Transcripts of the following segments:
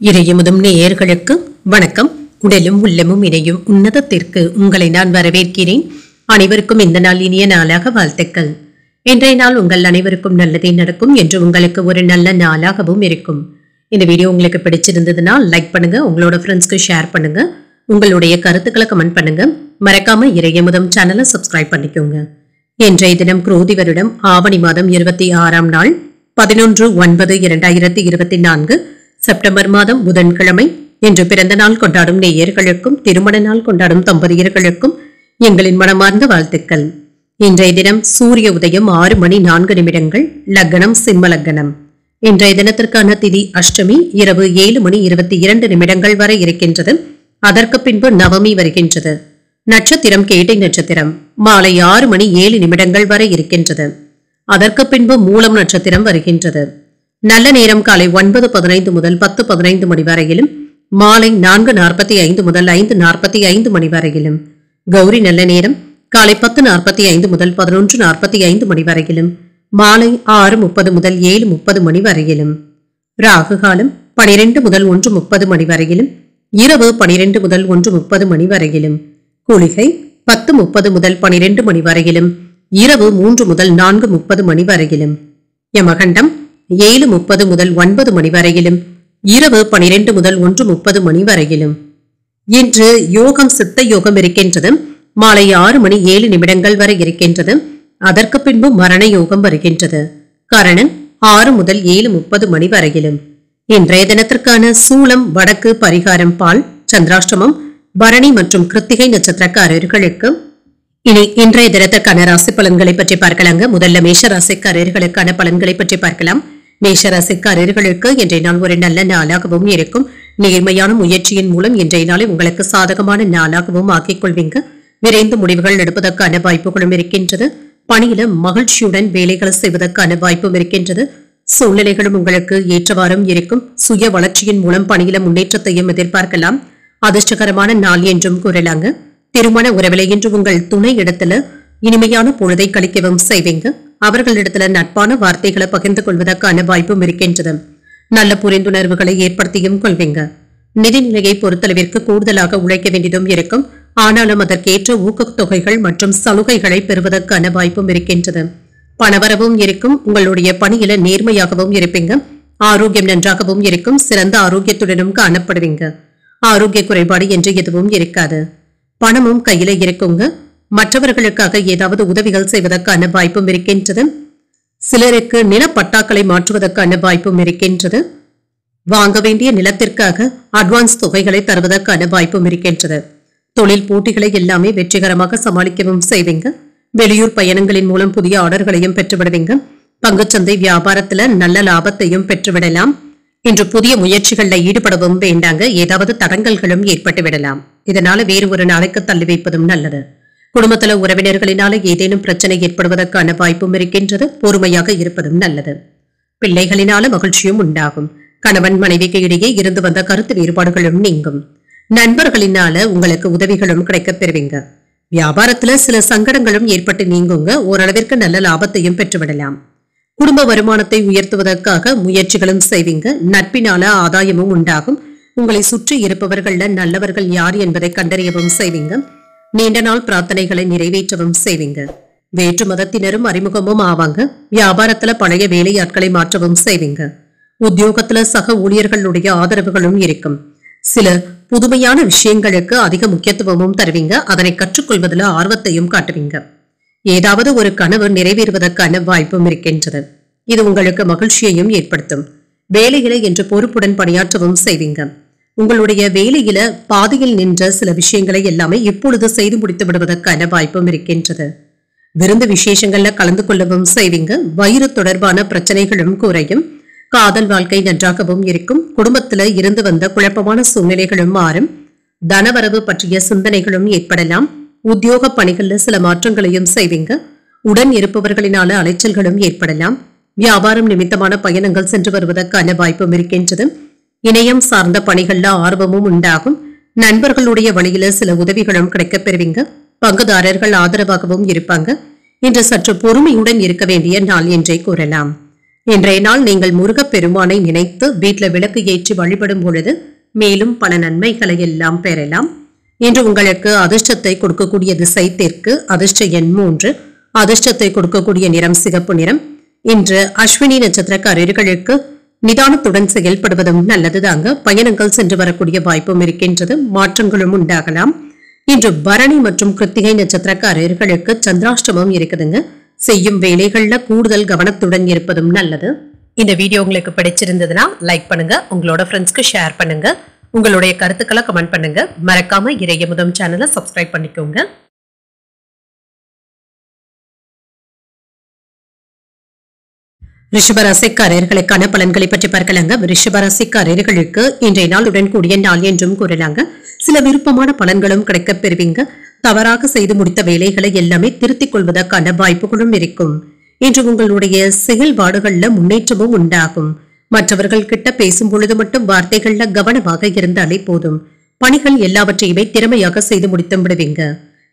இறையமுதும் நேயர்களுக்கு வணக்கம். உடலும் உள்ளமும் இணையும் உன்னதத்திற்கு உங்களை நான் வரவேற்கிறேன். அனைவருக்கும் இந்த நாள் இனிய நாளாக வாழ்த்துக்கள். இன்றைய நாள் உங்கள் அனைவருக்கும் நல்லதே நடக்கும் என்று உங்களுக்கு ஒரு நல்ல நாளாகவும் இருக்கும். இந்த வீடியோ உங்களுக்கு பிடிச்சிருந்ததுன்னா லைக் பண்ணுங்க, உங்களோட ஃப்ரெண்ட்ஸ்க்கு ஷேர் பண்ணுங்க, உங்களுடைய கருத்துக்களை கமெண்ட் பண்ணுங்க. மறக்காம இறையமுதம் சேனலை சப்ஸ்கிரைப் பண்ணிக்கோங்க. இன்றைய தினம் குரோதி வருடம் ஆவணி மாதம் 26ஆம் நாள் 11/9/2024 செப்டம்பர் மாதம் புதன்கிழமை. இன்று பிறந்த நாள் கொண்டாடும் நேயர்களுக்கும் திருமண நாள் கொண்டாடும் தம்பதியர்களுக்கும் எங்களின் மனமார்ந்த வாழ்த்துக்கள். இன்றைய தினம் சூரிய உதயம் 6:04, லக்னம் சிம்ம லக்னம். இன்றைய தினத்திற்கான திதி அஷ்டமி, இரவு 7:22 வரை இருக்கின்றது. அதற்கு பின்பு நவமி வருகின்றது. நட்சத்திரம் கேட்டை நட்சத்திரம், மாலை 6:07 வரை இருக்கின்றது. அதற்கு பின்பு மூலம் நட்சத்திரம் வருகின்றது. நல்ல நேரம் காலை 9:15 முதல் 10:15 மணி வரையிலும், மாலை 4:45 முதல் 5:45 மணி வரையிலும். கௌரி நல்ல நேரம் காலை 10:45 முதல் 11:45 மணி வரையிலும், மாலை 6:30 முதல் 7:30 மணி வரையிலும். ராகு காலம் 12 முதல் 1:30 மணி வரையிலும், இரவு 12 முதல் 1:30 மணி வரையிலும். குளிகை 10:30 முதல் 12 மணி வரையிலும், இரவு 3 முதல் 4:30 மணி வரையிலும். யமகண்டம் 7:30 முதல் 9 மணி வரையிலும், இரவு 12 முதல் 1:30 மணி வரையிலும். இன்று யோகம் சித்த யோகம் இருக்கின்றது. மாலை 6:07 வரை இருக்கின்றது. அதற்கு பின்பு மரண யோகம் வருகின்றது. கரணன் 6 முதல் 7:30 மணி வரையிலும். இன்றைய தினத்திற்கான சூலம் வடக்கு, பரிகாரம் பால், சந்திராஷ்டமம் பரணி மற்றும் கிருத்திகை நட்சத்திரக்காரர்களுக்கு. இனி இன்றைய தினத்திற்கான ராசி பலன்களை பற்றி பார்க்கலாங்க. முதல்ல மேஷ ராசிக்காரர்களுக்கான பலன்களை பற்றி பார்க்கலாம். மேஷ ராசிக்காரர்களுக்கு இன்றைய நாள் ஒரு நல்ல நாளாகவும் இருக்கும். நேர்மையான முயற்சியின் மூலம் இன்றைய நாளை உங்களுக்கு சாதகமான நாளாகவும் ஆக்கிக் கொள்வீங்க. விரைந்து முடிவுகள் எடுப்பதற்கான வாய்ப்புகளும் இருக்கின்றது. பணியில மகிழ்ச்சியுடன் வேலைகளை செய்வதற்கான வாய்ப்பும் இருக்கின்றது. சூழ்நிலைகளும் உங்களுக்கு ஏற்றவாறும் இருக்கும். சுய வளர்ச்சியின் மூலம் பணியில முன்னேற்றத்தையும் எதிர்பார்க்கலாம். அதிர்ஷ்டகரமான நாள் என்றும் கூறலாங்க. திருமண உறவில இன்று உங்கள் துணை இடத்துல இனிமையான பொழுதை கழிக்கவும் செய்வீங்க. அவர்களிடத்துல நட்பான வார்த்தைகளை பகிர்ந்து கொள்வதற்கான வாய்ப்பும் இருக்கின்றது. நல்ல புரிந்துணர்வுகளை ஏற்படுத்தியும் கொள்வீங்க. நிதிநிலையை பொறுத்தளவிற்கு கூடுதலாக உழைக்க வேண்டியதும் இருக்கும். ஆனாலும் அதற்கேற்ற ஊக்கத்தொகைகள் மற்றும் சலுகைகளை பெறுவதற்கான வாய்ப்பும் இருக்கின்றது. பணவரவும் இருக்கும். உங்களுடைய பணியில நேர்மையாகவும் இருப்பீங்க. ஆரோக்கியம் நன்றாகவும் இருக்கும். சிறந்த ஆரோக்கியத்துடனும் காணப்படுவீங்க. ஆரோக்கிய குறைபாடு என்று எதுவும் இருக்காது. பணமும் கையில இருக்குங்க. மற்றவர்களுக்காக ஏதாவது உதவிகள் செய்வதற்கான வாய்ப்பும் இருக்கின்றது. சிலருக்கு நிலப்பட்டாக்களை மாற்றுவதற்கான வாய்ப்பும் இருக்கின்றது. வாங்க வேண்டிய நிலத்திற்காக அட்வான்ஸ் தொகைகளை தருவதற்கான வாய்ப்பும் இருக்கின்றது. தொழில் போட்டிகளை எல்லாமே வெற்றிகரமாக சமாளிக்கவும் செய்வீங்க. வெளியூர் பயணங்களின் மூலம் புதிய ஆர்டர்களையும் பெற்றுவிடுவீங்க. பங்குச்சந்தை வியாபாரத்துல நல்ல லாபத்தையும் பெற்றுவிடலாம். இன்று புதிய முயற்சிகள்ல ஈடுபடவும் வேண்டாங்க. ஏதாவது தடங்கல்களும் ஏற்பட்டு விடலாம். இதனால வேறு ஒரு நாளைக்கு தள்ளி வைப்பதும் நல்லது. குடும்பத்துல உறவினர்களினால ஏதேனும் பிரச்சனை ஏற்படுவதற்கான வாய்ப்பும் இருக்கின்றது. பொறுமையாக இருப்பதும் நல்லது. பிள்ளைகளினால மகிழ்ச்சியும் உண்டாகும். கணவன் மனைவிக்கு இடையே இருந்து வந்த கருத்து வேறுபாடுகளும் நீங்கும். நண்பர்களினால உங்களுக்கு உதவிகளும் கிடைக்கப் பெறுவீங்க. வியாபாரத்துல சில சங்கடங்களும் ஏற்பட்டு நீங்குங்க. ஓரளவிற்கு நல்ல லாபத்தையும் பெற்றுவிடலாம். குடும்ப வருமானத்தை உயர்த்துவதற்காக முயற்சிகளும் செய்வீங்க. நட்பினால ஆதாயமும் உண்டாகும். உங்களை சுற்றி இருப்பவர்கள நல்லவர்கள் யார் என்பதை கண்டறியவும் செய்வீங்க. நீண்ட நாள் பிரார்த்தனைகளை நிறைவேற்றவும் செய்வீங்க. வேற்று மதத்தினரும் அறிமுகமும் ஆவாங்க. வியாபாரத்துல பழைய வேலையாட்களை மாற்றவும் செய்வீங்க. உத்தியோகத்துல சக ஊழியர்களுடைய ஆதரவுகளும் இருக்கும். சில புதுமையான விஷயங்களுக்கு அதிக முக்கியத்துவமும் தருவீங்க. அதனை கற்றுக்கொள்வதில் ஆர்வத்தையும் காட்டுவீங்க. ஏதாவது ஒரு கனவு நிறைவேறுவதற்கான வாய்ப்பும் இருக்கின்றது. இது உங்களுக்கு மகிழ்ச்சியையும் ஏற்படுத்தும். வேலைகளை என்று பொறுப்புடன் பணியாற்றவும் செய்வீங்க. உங்களுடைய வேலையில பாதியில் நின்ற சில விஷயங்களை எல்லாமே இப்பொழுது செய்து முடித்து விடுவதற்கான வாய்ப்பும் இருக்கின்றது. விருந்து விசேஷங்கள்ல கலந்து கொள்ளவும் செய்வீங்க. வயிறு தொடர்பான பிரச்சனைகளும் குறையும். காதல் வாழ்க்கை நன்றாகவும் இருக்கும். குடும்பத்துல இருந்து வந்த குழப்பமான சூழ்நிலைகளும் மாறும். தனவரவு பற்றிய சிந்தனைகளும் ஏற்படலாம். உத்தியோக பணிகள்ல சில மாற்றங்களையும் செய்வீங்க. உடன் இருப்பவர்களினால அலைச்சல்களும் ஏற்படலாம். வியாபாரம் நிமித்தமான பயணங்கள் சென்று வருவதற்கான வாய்ப்பும் இருக்கின்றது. இணையம் சார்ந்த பணிகள்ல ஆர்வமும் உண்டாகும். நண்பர்களுடைய வழியில சில உதவிகளும் கிடைக்கப் பெறுவீங்க. பங்குதாரர்கள் ஆதரவாகவும் இருப்பாங்க. இன்று சற்று பொறுமையுடன் இருக்க வேண்டிய நாள் என்றே கூறலாம். இன்றைய நாள் நீங்கள் முருகப்பெருமானை நினைத்து வீட்டில் விளக்கு ஏற்றி வழிபடும் பொழுது மேலும் பல நன்மைகளை எல்லாம் பெறலாம். இன்று உங்களுக்கு அதிர்ஷ்டத்தை கொடுக்கக்கூடிய திசை தெற்கு, அதிர்ஷ்ட எண் 3, அதிர்ஷ்டத்தை கொடுக்கக்கூடிய நிறம் சிகப்பு நிறம். இன்று அஸ்வினி நட்சத்திரக்காரர்களுக்கு நிதானத்துடன் செயல்படுவதும் நல்லதுதாங்க. பயணங்கள் சென்று வரக்கூடிய வாய்ப்பும் இருக்கின்றது, மாற்றங்களும் உண்டாகலாம். இன்று பரணி மற்றும் கிருத்திகை நட்சத்திரக்காரர்களுக்கு சந்திராஷ்டமம் இருக்குதுங்க. செய்யும் வேலைகள்ல கூடுதல் கவனத்துடன் இருப்பதும் நல்லது. இந்த வீடியோ உங்களுக்கு பிடிச்சிருந்ததுன்னா லைக் பண்ணுங்க, உங்களோட ஃப்ரெண்ட்ஸ்க்கு ஷேர் பண்ணுங்க, உங்களுடைய கருத்துக்களை கமெண்ட் பண்ணுங்க. மறக்காம இறையமுதம் சேனலை சப்ஸ்கிரைப் பண்ணிக்கோங்க. ரிஷபராசிக்காரர்களுக்கான பலன்களை பற்றி பார்க்கலாங்க. ரிஷபராசிக்காரர்களுக்கு இன்றைய நாளுடன் கூடிய நாள் என்றும் கூறலாங்க. சில விருப்பமான பலன்களும் கிடைக்கப் பெறுவீங்க. தவறாக செய்து முடித்த வேலைகளை எல்லாமே திருத்திக் கொள்வதற்கான வாய்ப்புகளும் இருக்கும். இன்று உங்களுடைய செயல்பாடுகள்ல முன்னேற்றமும் உண்டாகும். மற்றவர்கள் கிட்ட பேசும் பொழுது மட்டும் வார்த்தைகள்ல கவனமாக இருந்தாலே போதும். பணிகள் எல்லாவற்றையுமே திறமையாக செய்து முடித்து விடுவீங்க.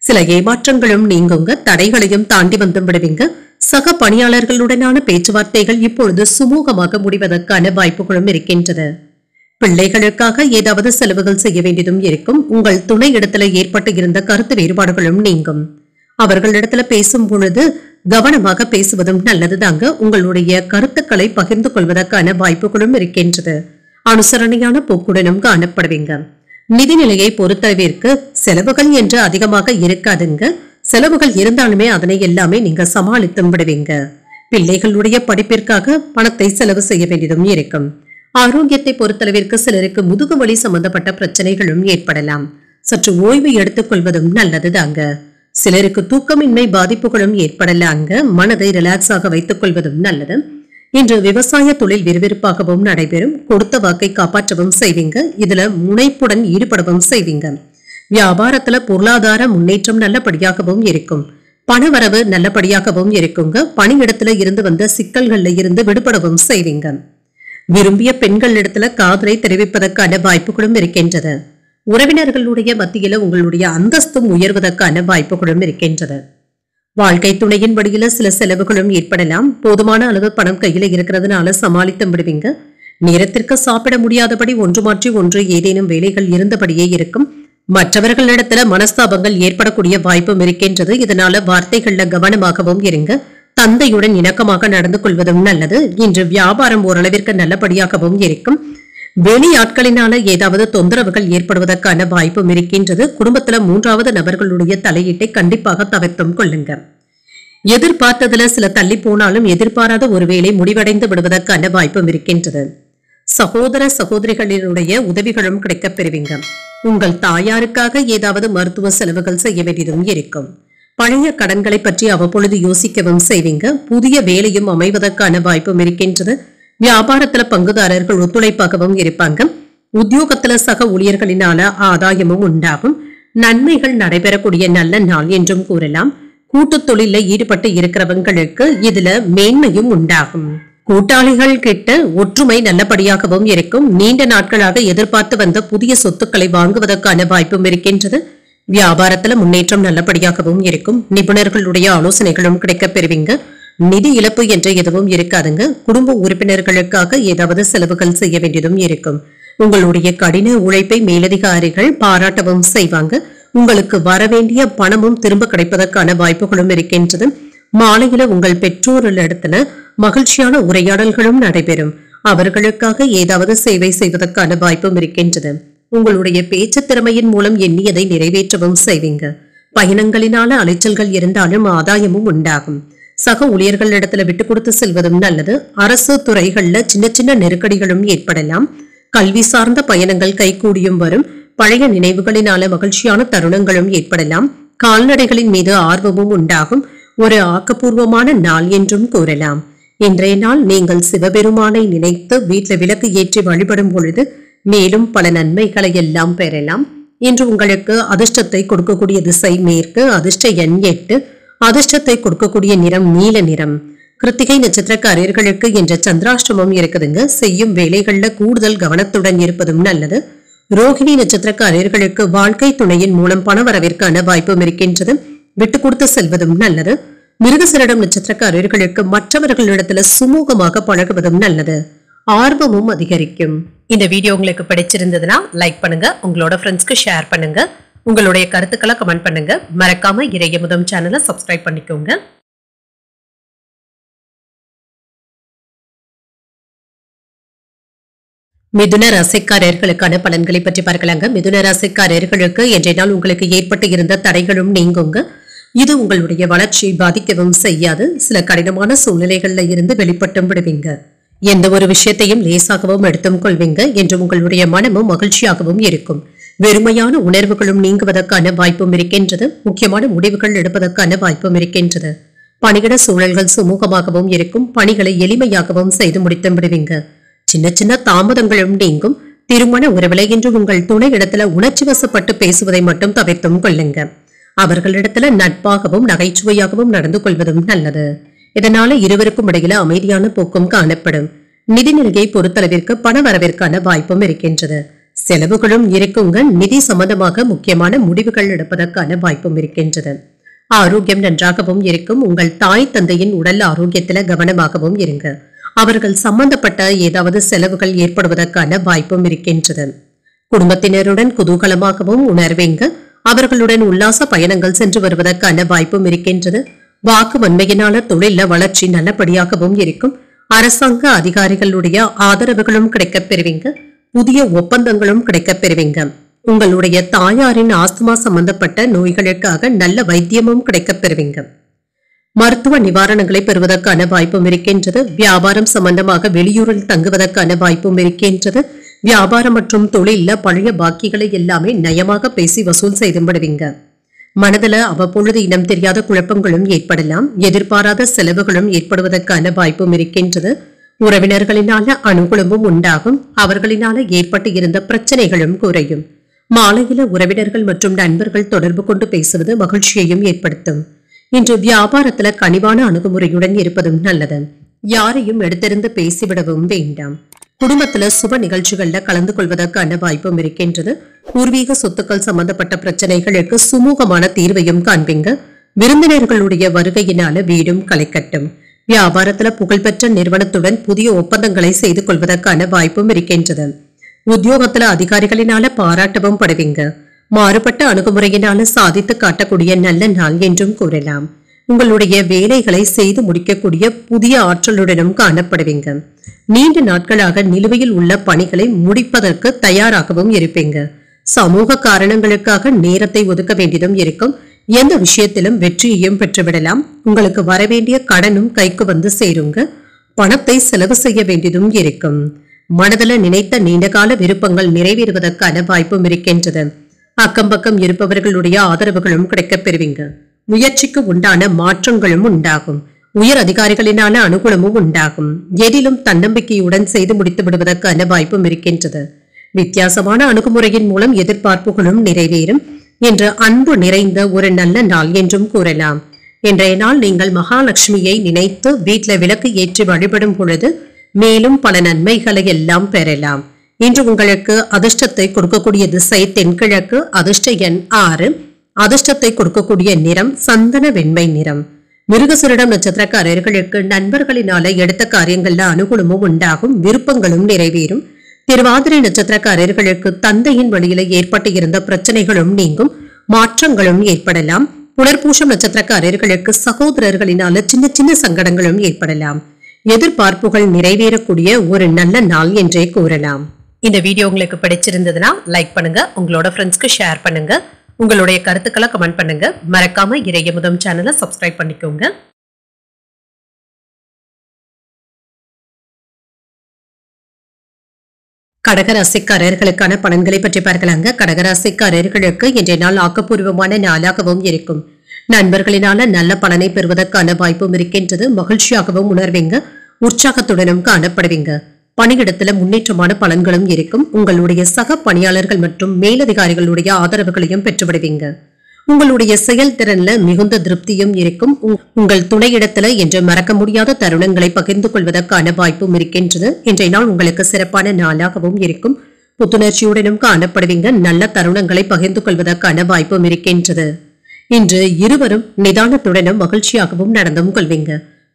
சில ஏமாற்றங்களும் நீங்குங்க. தடைகளையும் தாண்டி வந்து விடுவீங்க. சக பணியாளர்களுடனான பேச்சுவார்த்தைகள் இப்பொழுது சுமூகமாக முடிவதற்கான வாய்ப்புகளும் இருக்கின்றது. பிள்ளைகளுக்காக ஏதாவது செலவுகள் செய்ய வேண்டியதும் இருக்கும். உங்கள் துணை இடத்துல ஏற்பட்டு இருந்த கருத்து வேறுபாடுகளும் நீங்கும். அவர்களிடத்துல பேசும் பொழுது கவனமாக பேசுவதும் நல்லதுதாங்க. உங்களுடைய கருத்துக்களை பகிர்ந்து கொள்வதற்கான வாய்ப்புகளும் இருக்கின்றது. அனுசரணையான போக்குடனும் காணப்படுவீங்க. நிதிநிலையை பொறுத்தளவிற்கு செலவுகள் என்று அதிகமாக இருக்காதுங்க. செலவுகள் இருந்தாலுமே அதனை எல்லாமே நீங்க சமாளித்து விடுவீங்க. பிள்ளைகளுடைய படிப்பிற்காக பணத்தை செலவு செய்ய வேண்டியதும் இருக்கும். ஆரோக்கியத்தை பொறுத்தளவிற்கு சிலருக்கு முதுகு வலி சம்பந்தப்பட்ட பிரச்சனைகளும் ஏற்படலாம். சற்று ஓய்வு எடுத்துக் கொள்வதும் நல்லதுதாங்க. சிலருக்கு தூக்கமின்மை பாதிப்புகளும் ஏற்படலாங்க. மனதை ரிலாக்ஸாக வைத்துக் கொள்வதும் நல்லது. இன்று விவசாய தொழில் விறுவிறுப்பாகவும் நடைபெறும். கொடுத்த வாக்கை காப்பாற்றவும் செய்வீங்க. இதுல முனைப்புடன் ஈடுபடவும் செய்வீங்க. வியாபாரத்துல பொருளாதார முன்னேற்றம் நல்லபடியாகவும் இருக்கும். பணவரவு நல்லபடியாகவும் இருக்குங்க. பணியிடத்துல இருந்து வந்த சிக்கல்கள்ல இருந்து விடுபடவும் செய்வீங்க. விரும்பிய பெண்கள் இடத்துல காதலை தெரிவிப்பதற்கான வாய்ப்புகளும் இருக்கின்றது. உறவினர்களுடைய மத்தியில உங்களுடைய அந்தஸ்தும் உயர்வதற்கான வாய்ப்புகளும் இருக்கின்றது. வாழ்க்கை துணையின் வழியில சில செலவுகளும் ஏற்படலாம். போதுமான அளவு பணம் கையில இருக்கிறதுனால சமாளித்து விடுவீங்க. நேரத்திற்கு சாப்பிட முடியாதபடி ஒன்று மாற்றி ஒன்று ஏதேனும் வேலைகள் இருந்தபடியே இருக்கும். மற்றவர்களிடத்துல மனஸ்தாபங்கள் ஏற்படக்கூடிய வாய்ப்பும் இருக்கின்றது. இதனால வார்த்தைகள்ல கவனமாகவும் இருங்க. தந்தையுடன் இணக்கமாக நடந்து கொள்வதும் நல்லது. இன்று வியாபாரம் ஓரளவிற்கு நல்லபடியாகவும் இருக்கும். வெளியாட்களினால ஏதாவது தொந்தரவுகள் ஏற்படுவதற்கான வாய்ப்பும் இருக்கின்றது. குடும்பத்துல மூன்றாவது நபர்களுடைய தலையீட்டை கண்டிப்பாக தவிர்த்தும் கொள்ளுங்க. எதிர்பார்த்ததுல சில தள்ளி போனாலும் எதிர்பாராத ஒரு வேளை முடிவடைந்து விடுவதற்கான வாய்ப்பும் இருக்கின்றது. சகோதர சகோதரிகளினுடைய உதவிகளும் கிடைக்கப் பெறுவீங்க. உங்கள் தாயாருக்காக ஏதாவது மருத்துவ செலவுகள் செய்ய வேண்டியதும் இருக்கும். பழைய கடன்களை பற்றி அவ்வப்பொழுது யோசிக்கவும் செய்வீங்க. புதிய வேலையும் அமைவதற்கான வாய்ப்பும் இருக்கின்றது. வியாபாரத்துல பங்குதாரர்கள் ஒத்துழைப்பாகவும் இருப்பாங்க. உத்தியோகத்துல சக ஊழியர்களினால ஆதாயமும் உண்டாகும். நன்மைகள் நடைபெறக்கூடிய நல்ல நாள் என்றும் கூறலாம். கூட்டு தொழில ஈடுபட்டு இருக்கிறவங்களுக்கு இதுல மேன்மையும் உண்டாகும். கூட்டாளிகள் கிட்ட ஒற்றுமை நல்லபடியாகவும் இருக்கும். நீண்ட நாட்களாக எதிர்பார்த்து வந்த புதிய சொத்துக்களை வாங்குவதற்கான வாய்ப்பும் இருக்கின்றது. வியாபாரத்துல முன்னேற்றம் நல்லபடியாகவும் இருக்கும். நிபுணர்களுடைய ஆலோசனைகளும் கிடைக்கப் பெறுவீங்க. நிதி இழப்பு என்ற எதுவும் இருக்காதுங்க. குடும்ப உறுப்பினர்களுக்காக ஏதாவது செலவுகள் செய்ய வேண்டியதும் இருக்கும். உங்களுடைய கடின உழைப்பை மேலதிகாரிகள் பாராட்டவும் செய்வாங்க. உங்களுக்கு வரவேண்டிய பணமும் திரும்ப கிடைப்பதற்கான வாய்ப்புகளும் இருக்கின்றது. மாலையில உங்கள் பெற்றோரிடத்துல மகிழ்ச்சியான உரையாடல்களும் நடைபெறும். அவர்களுக்காக ஏதாவது சேவை செய்வதற்கான வாய்ப்பும் இருக்கின்றது. உங்களுடைய பேச்சு திறமையின் மூலம் எண்ணியதை நிறைவேற்றவும் செய்வீங்க. பயணங்களினால அலைச்சல்கள் இருந்தாலும் ஆதாயமும் உண்டாகும். சக ஊழியர்களிடத்துல விட்டு கொடுத்து செல்வதும் நல்லது. அரசு துறைகள்ல சின்ன சின்ன நெருக்கடிகளும் ஏற்படலாம். கல்வி சார்ந்த பயணங்கள் கைகூடியும் வரும். பழைய நினைவுகளினால மகிழ்ச்சியான தருணங்களும் ஏற்படலாம். கால்நடைகளின் மீது ஆர்வமும் உண்டாகும். ஒரு ஆக்கப்பூர்வமான நாள் என்றும் கூறலாம். இன்றைய நாள் நீங்கள் சிவபெருமானை நினைத்து வீட்டில் விளக்கு ஏற்றி வழிபடும் பொழுது மேலும் பல நன்மைகளை எல்லாம் பெறலாம். இன்று உங்களுக்கு அதிர்ஷ்டத்தை கொடுக்கக்கூடிய திசை மேற்கு, அதிர்ஷ்ட எண் 8, அதிர்ஷ்டத்தை கொடுக்கக்கூடிய நிறம் நீல நிறம். கிருத்திகை நட்சத்திரக்காரர்களுக்கு என்ற சந்திராஷ்டமம் இருக்குதுங்க. செய்யும் வேலைகள்ல கூடுதல் கவனத்துடன் இருப்பதும் நல்லது. ரோகிணி நட்சத்திரக்காரர்களுக்கு வாழ்க்கை துணையின் மூலம் பணவரவிற்கான வாய்ப்பும் இருக்கின்றது. விட்டு கொடுத்து செல்வதும் நல்லது. மிருகசீரிடம் நட்சத்திரக்காரர்களுக்கு மற்றவர்களிடத்துல சுமூகமாக பழகுவதும் நல்லது. ஆர்வமும் அதிகரிக்கும். இந்த வீடியோ உங்களுக்கு பிடிச்சிருந்ததுன்னா லைக் பண்ணுங்க, உங்களோட ஃப்ரெண்ட்ஸ்க்கு ஷேர் பண்ணுங்க, உங்களுடைய கருத்துக்களை கமெண்ட் பண்ணுங்க. மறக்காம இறையமுதம் சேனலை சப்ஸ்கிரைப் பண்ணிக்கோங்க. மிதுன ராசிக்காரர்களுக்கான பலன்களை பற்றி பார்க்கலாங்க. மிதுன ராசிக்காரர்களுக்கு இன்றைய நாள் உங்களுக்கு ஏற்பட்டு இருந்த தடைகளும் நீங்குங்க. இது உங்களுடைய வளர்ச்சியை பாதிக்கவும் செய்யாது. சில கடினமான சூழ்நிலைகள்ல இருந்து வெளிப்பட்டும் விடுவீங்க. எந்த ஒரு விஷயத்தையும் லேசாகவும் எடுத்தும் கொள்வீங்க என்று உங்களுடைய மனமும் மகிழ்ச்சியாகவும் இருக்கும். வெறுமையான உணர்வுகளும் நீங்குவதற்கான வாய்ப்பும் இருக்கின்றது. முக்கியமான முடிவுகள் எடுப்பதற்கான வாய்ப்பும் இருக்கின்றது. பணியிட சூழல்கள் சுமூகமாகவும் இருக்கும். பணிகளை எளிமையாகவும் செய்து முடித்து விடுவீங்க. சின்ன சின்ன தாமதங்களும் நீங்கும். திருமண உறவிலை என்று உங்கள் துணை இடத்துல உணர்ச்சி வசப்பட்டு பேசுவதை மட்டும் தவிர்த்தும் கொள்ளுங்க. அவர்களிடத்துல நட்பாகவும் நகைச்சுவையாகவும் நடந்து கொள்வதும் நல்லது. இதனால இருவருக்கும் இடையில அமைதியான போக்கும் காணப்படும். நிதிநிலையை பொறுத்தளவிற்கு பண வரவிற்கான வாய்ப்பும் இருக்கின்றது. செலவுகளும் இருக்குங்க. நிதி சம்பந்தமாக முக்கியமான முடிவுகள் எடுப்பதற்கான வாய்ப்பும் இருக்கின்றது. ஆரோக்கியம் நன்றாகவும் இருக்கும். உங்கள் தாய் தந்தையின் உடல் ஆரோக்கியத்துல கவனமாகவும் இருங்க. அவர்கள் சம்பந்தப்பட்ட ஏதாவது செலவுகள் ஏற்படுவதற்கான வாய்ப்பும் இருக்கின்றது. குடும்பத்தினருடன் குதூகலமாகவும் உணர்வீங்க. அவர்களுடன் உல்லாச பயணங்கள் சென்று வருவதற்கான வாய்ப்பும் இருக்கின்றது. வாக்கு வன்மையினால தொழில வளர்ச்சி நல்லபடியாகவும் இருக்கும். அரசாங்க அதிகாரிகளுடைய ஆதரவுகளும் கிடைக்கப் பெறுவீங்க. புதிய ஒப்பந்தங்களும் கிடைக்கப் பெறுவீங்க. உங்களுடைய தாயாரின் ஆஸ்துமா சம்பந்தப்பட்ட நோய்களுக்காக நல்ல வைத்தியமும் கிடைக்கப் பெறுவீங்க. மருத்துவ நிவாரணங்களை பெறுவதற்கான வாய்ப்பும் இருக்கின்றது. வியாபாரம் சம்பந்தமாக வெளியூரில் தங்குவதற்கான வாய்ப்பும் இருக்கின்றது. வியாபாரம் மற்றும் தொழில பழைய பாக்கிகளை எல்லாமே நயமாக பேசி வசூல் செய்து விடுவீங்க. மனதில் அவ்வப்பொழுது இனம் தெரியாத குழப்பங்களும் ஏற்படலாம். எதிர்பாராத செலவுகளும் ஏற்படுவதற்கான வாய்ப்பும் இருக்கின்றது. உறவினர்களினால அனுகூலமும் உண்டாகும். அவர்களினால ஏற்பட்டு இருந்த பிரச்சனைகளும் குறையும். மாலையில உறவினர்கள் மற்றும் நண்பர்கள் தொடர்பு கொண்டு பேசுவது மகிழ்ச்சியையும் ஏற்படுத்தும். இன்று வியாபாரத்துல கனிவான அணுகுமுறையுடன் இருப்பதும் நல்லது. யாரையும் எடுத்திருந்து பேசிவிடவும் வேண்டாம். குடும்பத்துல சுப நிகழ்ச்சிகள்ல கலந்து கொள்வதற்கான வாய்ப்பும் இருக்கின்றது. பூர்வீக சொத்துக்கள் சம்பந்தப்பட்ட பிரச்சனைகளுக்கு சுமூகமான தீர்வையும் காண்பீங்க. விருந்தினர்களுடைய வருகையினால வீடும் களைக்கட்டும். வியாபாரத்துல புகழ்பெற்ற நிறுவனத்துடன் புதிய ஒப்பந்தங்களை செய்து கொள்வதற்கான வாய்ப்பும் இருக்கின்றது. உத்தியோகத்துல அதிகாரிகளினால பாராட்டவும் படுவீங்க. மாறுபட்ட அணுகுமுறையினால சாதித்து காட்டக்கூடிய நல்ல நாள் என்றும் கூறலாம். உங்களுடைய வேலைகளை செய்து முடிக்கக்கூடிய புதிய ஆற்றலுடனும் காணப்படுவீங்க. நீண்ட நாட்களாக நிலுவையில் உள்ள பணிகளை முடிப்பதற்கு தயாராகவும் இருப்பீங்க. சமூக காரணங்களுக்காக நேரத்தை ஒதுக்க வேண்டியதும் இருக்கும். எந்த விஷயத்திலும் வெற்றியையும் பெற்றுவிடலாம். உங்களுக்கு வரவேண்டிய கடனும் கைக்கு வந்து சேருங்க. பணத்தை செலவு செய்ய வேண்டியதும் இருக்கும். மனதில் நினைத்த நீண்டகால விருப்பங்கள் நிறைவேறுவதற்கான வாய்ப்பும் இருக்கின்றது. அக்கம் பக்கம் இருப்பவர்களுடைய ஆதரவுகளும் கிடைக்கப் பெறுவீங்க. முயற்சிக்கு உண்டான மாற்றங்களும் உண்டாகும். உயர் அதிகாரிகளினால அனுகூலமும் உண்டாகும். எதிலும் தன்னம்பிக்கையுடன் செய்து முடித்து விடுவதற்கான வாய்ப்பும் இருக்கின்றது. வித்தியாசமான அணுகுமுறையின் மூலம் எதிர்பார்ப்புகளும் நிறைவேறும். என்று அன்பு நிறைந்த ஒரு நல்ல நாள் என்றும் கூறலாம். இன்றைய நாள் நீங்கள் மகாலட்சுமியை நினைத்து வீட்டில் விளக்கு ஏற்றி வழிபடும் பொழுது மேலும் பல நன்மைகளை எல்லாம் பெறலாம். இன்று உங்களுக்கு அதிர்ஷ்டத்தை கொடுக்கக்கூடிய திசை தென்கிழக்கு. அதிர்ஷ்ட எண் 6. அதிர்ஷ்டத்தை கொடுக்கக்கூடிய நிறம் சந்தன வெண்மை நிறம். மிருகசீரிடம் நட்சத்திரக்காரர்களுக்கு நண்பர்களினால எடுத்த காரியங்கள்ல அனுகூலமும் உண்டாகும். விருப்பங்களும் நிறைவேறும். திருவாதிரை நட்சத்திரக்காரர்களுக்கு தந்தையின் வழியில ஏற்பட்டு இருந்த பிரச்சனைகளும் நீங்கும். மாற்றங்களும் ஏற்படலாம். புனர்பூசம் நட்சத்திரக்காரர்களுக்கு சகோதரர்களினால சின்ன சின்ன சங்கடங்களும் ஏற்படலாம். எதிர்பார்ப்புகள் நிறைவேறக்கூடிய ஒரு நல்ல நாள் என்றே கூறலாம். இந்த வீடியோ உங்களுக்கு பிடிச்சிருந்ததுன்னா லைக் பண்ணுங்க, உங்களோட ஃப்ரெண்ட்ஸ்க்கு ஷேர் பண்ணுங்க, உங்களுடைய கருத்துக்களை கமெண்ட் பண்ணுங்க. மறக்காம இறையமுதம் சேனலை சப்ஸ்கிரைப் பண்ணிக்கோங்க. கடகராசிக்காரர்களுக்கான பலன்களை பற்றி பார்க்கலாங்க. கடகராசிக்காரர்களுக்கு இன்றைய நாள் ஆக்கப்பூர்வமான நாளாகவும் இருக்கும். நண்பர்களினால நல்ல பலனை பெறுவதற்கான வாய்ப்பும் இருக்கின்றது. மகிழ்ச்சியாகவும் உணர்வீங்க. உற்சாகத்துடனும் காணப்படுவீங்க. பணியிடத்துல முன்னேற்றமான பலன்களும் இருக்கும். உங்களுடைய சக பணியாளர்கள் மற்றும் மேலதிகாரிகளுடைய ஆதரவுகளையும் பெற்றுவிடுவீங்க. உங்களுடைய செயல்திறன்ல மிகுந்த திருப்தியும் இருக்கும். உங்கள் துணையிடத்துல என்று மறக்க முடியாத தருணங்களை பகிர்ந்து கொள்வதற்கான வாய்ப்பும் இருக்கின்றது. இன்றைய நாள் உங்களுக்கு சிறப்பான நாளாகவும் இருக்கும். புத்துணர்ச்சியுடனும் காணப்படுவீங்க. நல்ல தருணங்களை பகிர்ந்து கொள்வதற்கான வாய்ப்பும் இருக்கின்றது. இன்று இருவரும் நிதானத்துடனும் மகிழ்ச்சியாகவும் நடந்தும் கொள்வீங்க.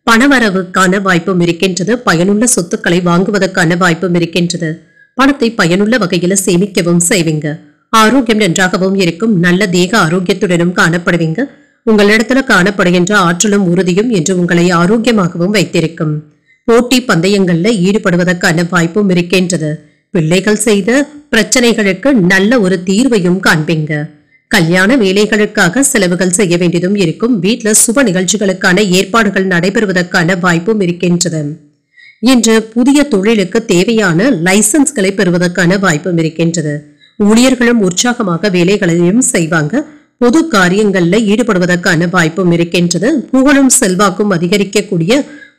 பணவரவுக்கான வாய்ப்பும் இருக்கின்றது. பயனுள்ள சொத்துக்களை வாங்குவதற்கான வாய்ப்பும் இருக்கின்றது. பணத்தை பயனுள்ள வகையில சேமிக்கவும் செய்வீங்க. ஆரோக்கியம் நன்றாகவும் இருக்கும். நல்ல தேக ஆரோக்கியத்துடனும் காணப்படுவீங்க. உங்களிடத்துல காணப்படுகின்ற ஆற்றலும் உறுதியும் என்று உங்களை ஆரோக்கியமாகவும் வைத்திருக்கும். போட்டி பந்தயங்கள்ல ஈடுபடுவதற்கான வாய்ப்பும் இருக்கின்றது. பிள்ளைகள் செய்த பிரச்சனைகளுக்கு நல்ல ஒரு தீர்வையும் காண்பீங்க. கல்யாண வேலைகளுக்காக செலவுகள் செய்ய வேண்டியதும் இருக்கும். வீட்டுல சுப நிகழ்ச்சிகளுக்கான ஏற்பாடுகள் நடைபெறுவதற்கான வாய்ப்பும் இருக்கின்றது. இன்று புதிய தொழிலுக்கு தேவையான லைசன்ஸ்களை பெறுவதற்கான வாய்ப்பும் இருக்கின்றது. ஊழியர்களும் உற்சாகமாக வேலைகளையும் செய்வாங்க. பொது காரியங்கள்ல ஈடுபடுவதற்கான வாய்ப்பும் இருக்கின்றது. புகழும் செல்வாக்கும் அதிகரிக்கக்கூடிய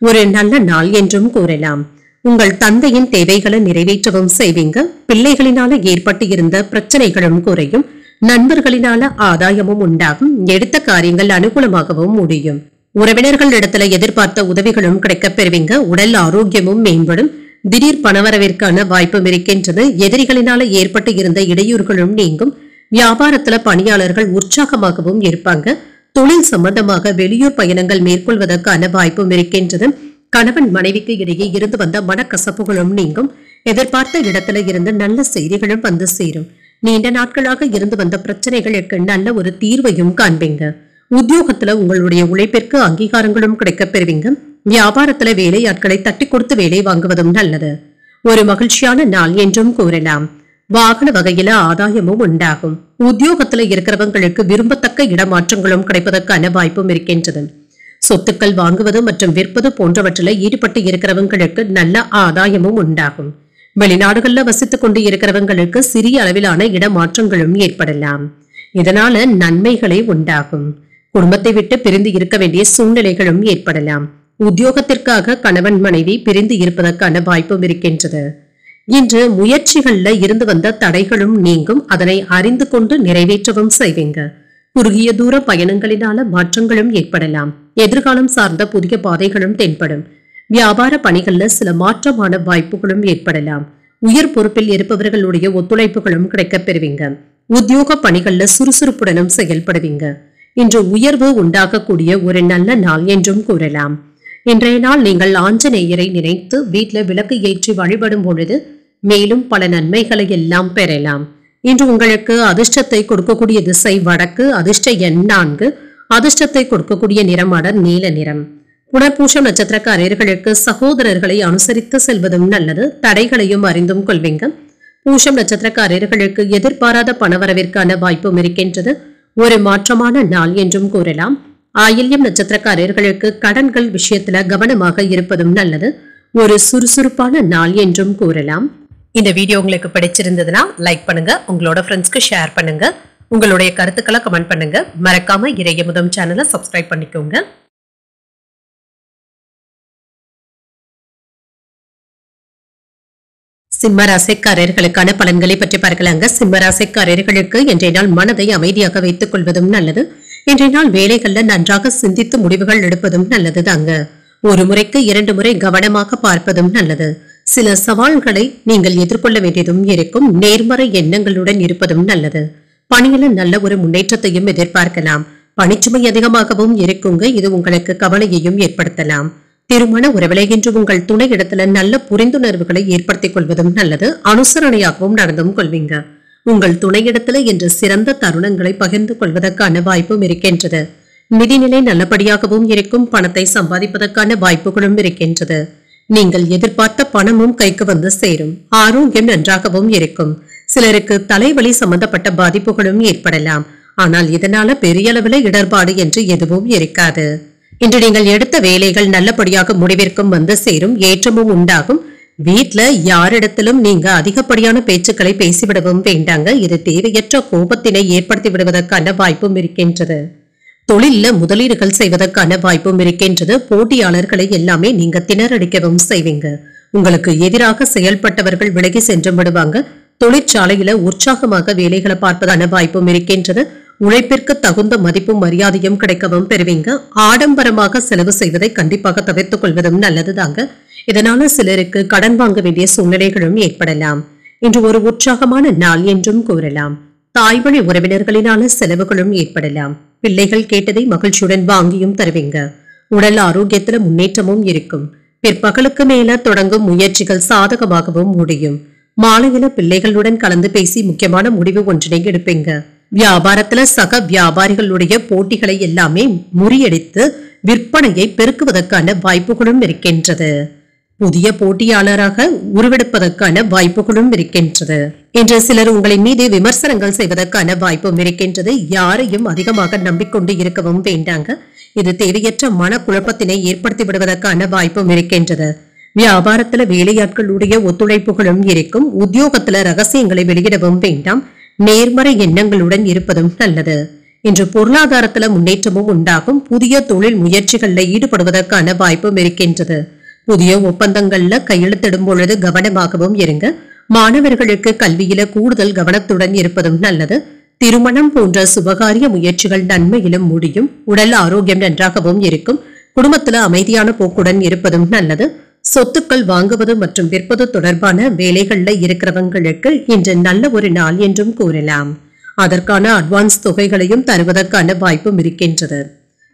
ஒரு நல்ல நாள் என்றும் கூறலாம். உங்கள் தந்தையின் தேவைகளை நிறைவேற்றவும் செய்வீங்க. பிள்ளைகளினால ஏற்பட்டு இருந்த பிரச்சனைகளும் குறையும். நண்பர்களினால ஆதாயமும் உண்டாகும். எடுத்த காரியங்கள் அனுகூலமாகவும் முடியும். உறவினர்கள் இடத்துல எதிர்பார்த்த உதவிகளும் கிடைக்கப் பெறுவீங்க. உடல் ஆரோக்கியமும் மேம்படும். திடீர் பணவரவிற்கான வாய்ப்பும் இருக்கின்றது. எதிரிகளினால ஏற்பட்டு இருந்த இடையூறுகளும் நீங்கும். வியாபாரத்துல பணியாளர்கள் உற்சாகமாகவும் இருப்பாங்க. தொழில் சம்பந்தமாக வெளியூர் பயணங்கள் மேற்கொள்வதற்கான வாய்ப்பும் இருக்கின்றது. கணவன் மனைவிக்கு இடையே இருந்து வந்த மனக்கசப்புகளும் நீங்கும். எதிர்பார்த்த இடத்துல இருந்து நல்ல செய்திகளும் வந்து சேரும். நீண்ட நாட்களாக இருந்து வந்த பிரச்சனைகளுக்கு நல்ல ஒரு தீர்வையும் காண்பீங்க. உத்தியோகத்துல உங்களுடைய உழைப்பிற்கு அங்கீகாரங்களும் கிடைக்கப் பெறுவீங்க. வியாபாரத்துல வேலையாட்களை தட்டி கொடுத்து வேலை வாங்குவதும் நல்லது. ஒரு மகிழ்ச்சியான நாள் என்றும் கூறலாம். வாகன வகையில ஆதாயமும் உண்டாகும். உத்தியோகத்துல இருக்கிறவங்களுக்கு விரும்பத்தக்க இடமாற்றங்களும் கிடைப்பதற்கான வாய்ப்பும் இருக்கின்றது. சொத்துக்கள் வாங்குவது மற்றும் விற்பது போன்றவற்றில் ஈடுபட்டு இருக்கிறவங்களுக்கு நல்ல ஆதாயமும் உண்டாகும். வெளிநாடுகள்ல வசித்துக் கொண்டு இருக்கிறவங்களுக்கு சிறிய அளவிலான இடமாற்றங்களும் ஏற்படலாம். இதனால நன்மைகளே உண்டாகும். குடும்பத்தை விட்டு பிரிந்து இருக்க வேண்டிய சூழ்நிலைகளும் ஏற்படலாம். உத்தியோகத்திற்காக கணவன் மனைவி பிரிந்து இருப்பதற்கான வாய்ப்பும் இருக்கின்றது. இன்று முயற்சிகள்ல இருந்து வந்த தடைகளும் நீங்கும். அதனை அறிந்து கொண்டு நிறைவேற்றவும் செய்வீங்க. குறுகிய தூர பயணங்களினால மாற்றங்களும் ஏற்படலாம். எதிர்காலம் சார்ந்த புதிய பாதைகளும் தென்படும். வியாபார பணிகள்ல சில மாற்றமான வாய்ப்புகளும் ஏற்படலாம். உயர் பொறுப்பில் இருப்பவர்களுடைய ஒத்துழைப்புகளும் கிடைக்கப் பெறுவீங்க. உத்தியோக பணிகள்ல சுறுசுறுப்புடனும் செயல்படுவீங்க. இன்று உயர்வு உண்டாகக்கூடிய ஒரு நல்ல நாள் என்றும் கூறலாம். இன்றைய நாள் நீங்கள் ஆஞ்சநேயரை நினைத்து வீட்டில் விளக்கு ஏற்றி வழிபடும் பொழுது மேலும் பல நன்மைகளை எல்லாம் பெறலாம். இன்று உங்களுக்கு அதிர்ஷ்டத்தை கொடுக்கக்கூடிய திசை வடக்கு. அதிர்ஷ்ட எண் 4. அதிர்ஷ்டத்தை கொடுக்கக்கூடிய நிறம் அடர் நீல நிறம். புனர்பூசம் நட்சத்திரக்காரர்களுக்கு சகோதரர்களை அனுசரித்து செல்வதும் நல்லது. தடைகளையும் அறிந்தும் கொள்வீங்க. பூசம் நட்சத்திரக்காரர்களுக்கு எதிர்பாராத பணவரவிற்கான வாய்ப்பும் இருக்கின்றது. ஒரு மாற்றமான நாள் என்றும் கூறலாம். ஆயில்யம் நட்சத்திரக்காரர்களுக்கு கடன்கள் விஷயத்துல கவனமாக இருப்பதும் நல்லது. ஒரு சுறுசுறுப்பான நாள் என்றும் கூறலாம். இந்த வீடியோ உங்களுக்கு பிடிச்சிருந்ததுன்னா லைக் பண்ணுங்க. உங்களோட ஃப்ரெண்ட்ஸ்க்கு ஷேர் பண்ணுங்க. உங்களுடைய கருத்துக்களை கமெண்ட் பண்ணுங்க. மறக்காம இறையமுதம் சேனலை சப்ஸ்கிரைப் பண்ணிக்கோங்க. சிம்மராசிக்காரர்களுக்கான பலன்களை பற்றி பார்க்கலாங்க. சிம்மராசிக்காரர்களுக்கு இன்றைய நாள் மனதை அமைதியாக வைத்துக் கொள்வதும் நல்லது. இன்றைய நாள் வேலைகள்ல நன்றாக சிந்தித்து முடிவுகள் எடுப்பதும் நல்லது தாங்க. ஒரு முறைக்கு 2 முறை கவனமாக பார்ப்பதும் நல்லது. சில சவால்களை நீங்கள் எதிர்கொள்ள வேண்டியதும் இருக்கும். நேர்மறை எண்ணங்களுடன் இருப்பதும் நல்லது. பணியில நல்ல ஒரு முன்னேற்றத்தையும் எதிர்பார்க்கலாம். பணிச்சுமை அதிகமாகவும் இருக்குங்க. இது உங்களுக்கு கவலையையும் ஏற்படுத்தலாம். திருமண உறவிலே இன்று உங்கள் துணை இடத்துல நல்ல புரிந்துணர்வுகளை ஏற்படுத்திக் கொள்வதும் நல்லது. அனுசரணையாகவும் நடந்தும் கொள்வீங்க. உங்கள் துணையிடத்துல இன்று சிறந்த தருணங்களை பகிர்ந்து கொள்வதற்கான வாய்ப்பும் இருக்கின்றது. நிதிநிலை நல்லபடியாகவும் இருக்கும். பணத்தை சம்பாதிப்பதற்கான வாய்ப்புகளும் இருக்கின்றது. நீங்கள் எதிர்பார்த்த பணமும் கைக்கு வந்து சேரும். ஆரோக்கியம் நன்றாகவும் இருக்கும். சிலருக்கு தலைவலி சம்பந்தப்பட்ட பாதிப்புகளும் ஏற்படலாம். ஆனால் இதனால பெரிய அளவில் இடர்பாடு என்று எதுவும் இருக்காது. இன்று நீங்கள் எடுத்த வேலைகள் நல்லபடியாக முடிவிற்கும் வந்து சேரும். ஏற்றமும் உண்டாகும். வீட்டுல யாரிடத்திலும் நீங்க அதிகப்படியான பேச்சுக்களை பேசிவிடவும் வேண்டாங்க. இது தேவையற்ற கோபத்தினை ஏற்படுத்தி விடுவதற்கான வாய்ப்பும் இருக்கின்றது. தொழில முதலீடுகள் செய்வதற்கான வாய்ப்பும் இருக்கின்றது. போட்டியாளர்களை எல்லாமே நீங்க திணறடிக்கவும் செய்வீங்க. உங்களுக்கு எதிராக செயல்பட்டவர்கள் விலகி சென்று விடுவாங்க. தொழிற்சாலையில உற்சாகமாக வேலைகளை பார்ப்பதான வாய்ப்பும் இருக்கின்றது. உழைப்பிற்கு தகுந்த மதிப்பும் மரியாதையும் கிடைக்கவும் பெறுவீங்க. ஆடம்பரமாக செலவு செய்வதை கண்டிப்பாக தவிர்த்துக் கொள்வதும் நல்லதுதாங்க. இதனால சிலருக்கு கடன் வாங்க வேண்டிய சூழ்நிலைகளும் ஏற்படலாம். இன்று ஒரு உற்சாகமான நாள் என்றும் கூறலாம். தாய்வழி உறவினர்களினால செலவுகளும் ஏற்படலாம். பிள்ளைகள் கேட்டதை மகிழ்ச்சியுடன் வாங்கியும் தருவீங்க. உடல் ஆரோக்கியத்துல முன்னேற்றமும் இருக்கும். பிற்பகலுக்கு மேல தொடங்கும் முயற்சிகள் சாதகமாகவும் முடியும். மாலையில பிள்ளைகளுடன் கலந்து பேசி முக்கியமான முடிவு ஒன்றினை எடுப்பீங்க. வியாபாரத்துல சக வியாபாரிகளுடைய போட்டிகளை எல்லாமே முறியடித்து விற்பனையை பெருக்குவதற்கான வாய்ப்புகளும் இருக்கின்றது. புதிய போட்டியாளராக உருவெடுப்பதற்கான வாய்ப்புகளும் இருக்கின்றது. இன்று சிலர் உங்களின் மீது விமர்சனங்கள் செய்வதற்கான வாய்ப்பும் இருக்கின்றது. யாரையும் அதிகமாக நம்பிக்கொண்டு இருக்கவும் வேண்டாங்க. இது தேவையற்ற மனக்குழப்பத்தினை ஏற்படுத்தி விடுவதற்கான வாய்ப்பும் இருக்கின்றது. வியாபாரத்துல வேலையாட்களுடைய ஒத்துழைப்புகளும் இருக்கும். உத்தியோகத்துல ரகசியங்களை வெளியிடவும் வேண்டாம். நேர்மறை எண்ணங்களுடன் இருப்பதும் நல்லது. இன்று பொருளாதாரத்துல முன்னேற்றமும் உண்டாகும். புதிய தொழில் முயற்சிகள்ல ஈடுபடுவதற்கான வாய்ப்பும் இருக்கின்றது. புதிய ஒப்பந்தங்கள்ல கையெழுத்திடும் பொழுது கவனமாகவும் இருங்க. மாணவர்களுக்கு கல்வியில கூடுதல் கவனத்துடன் இருப்பதும் நல்லது. திருமணம் போன்ற சுபகாரிய முயற்சிகள் நன்மையிலும் முடியும். உடல் ஆரோக்கியம் நன்றாகவும் இருக்கும். குடும்பத்துல அமைதியான போக்குடன் இருப்பதும் நல்லது. சொத்துக்கள் வாங்குவது மற்றும் விற்பது தொடர்பான வேலைகள்ல இருக்கிறவங்களுக்கு இன்று நல்ல ஒரு நாள் என்றும் கூறலாம். அதற்கான அட்வான்ஸ் தொகைகளையும் தருவதற்கான வாய்ப்பும் இருக்கின்றது.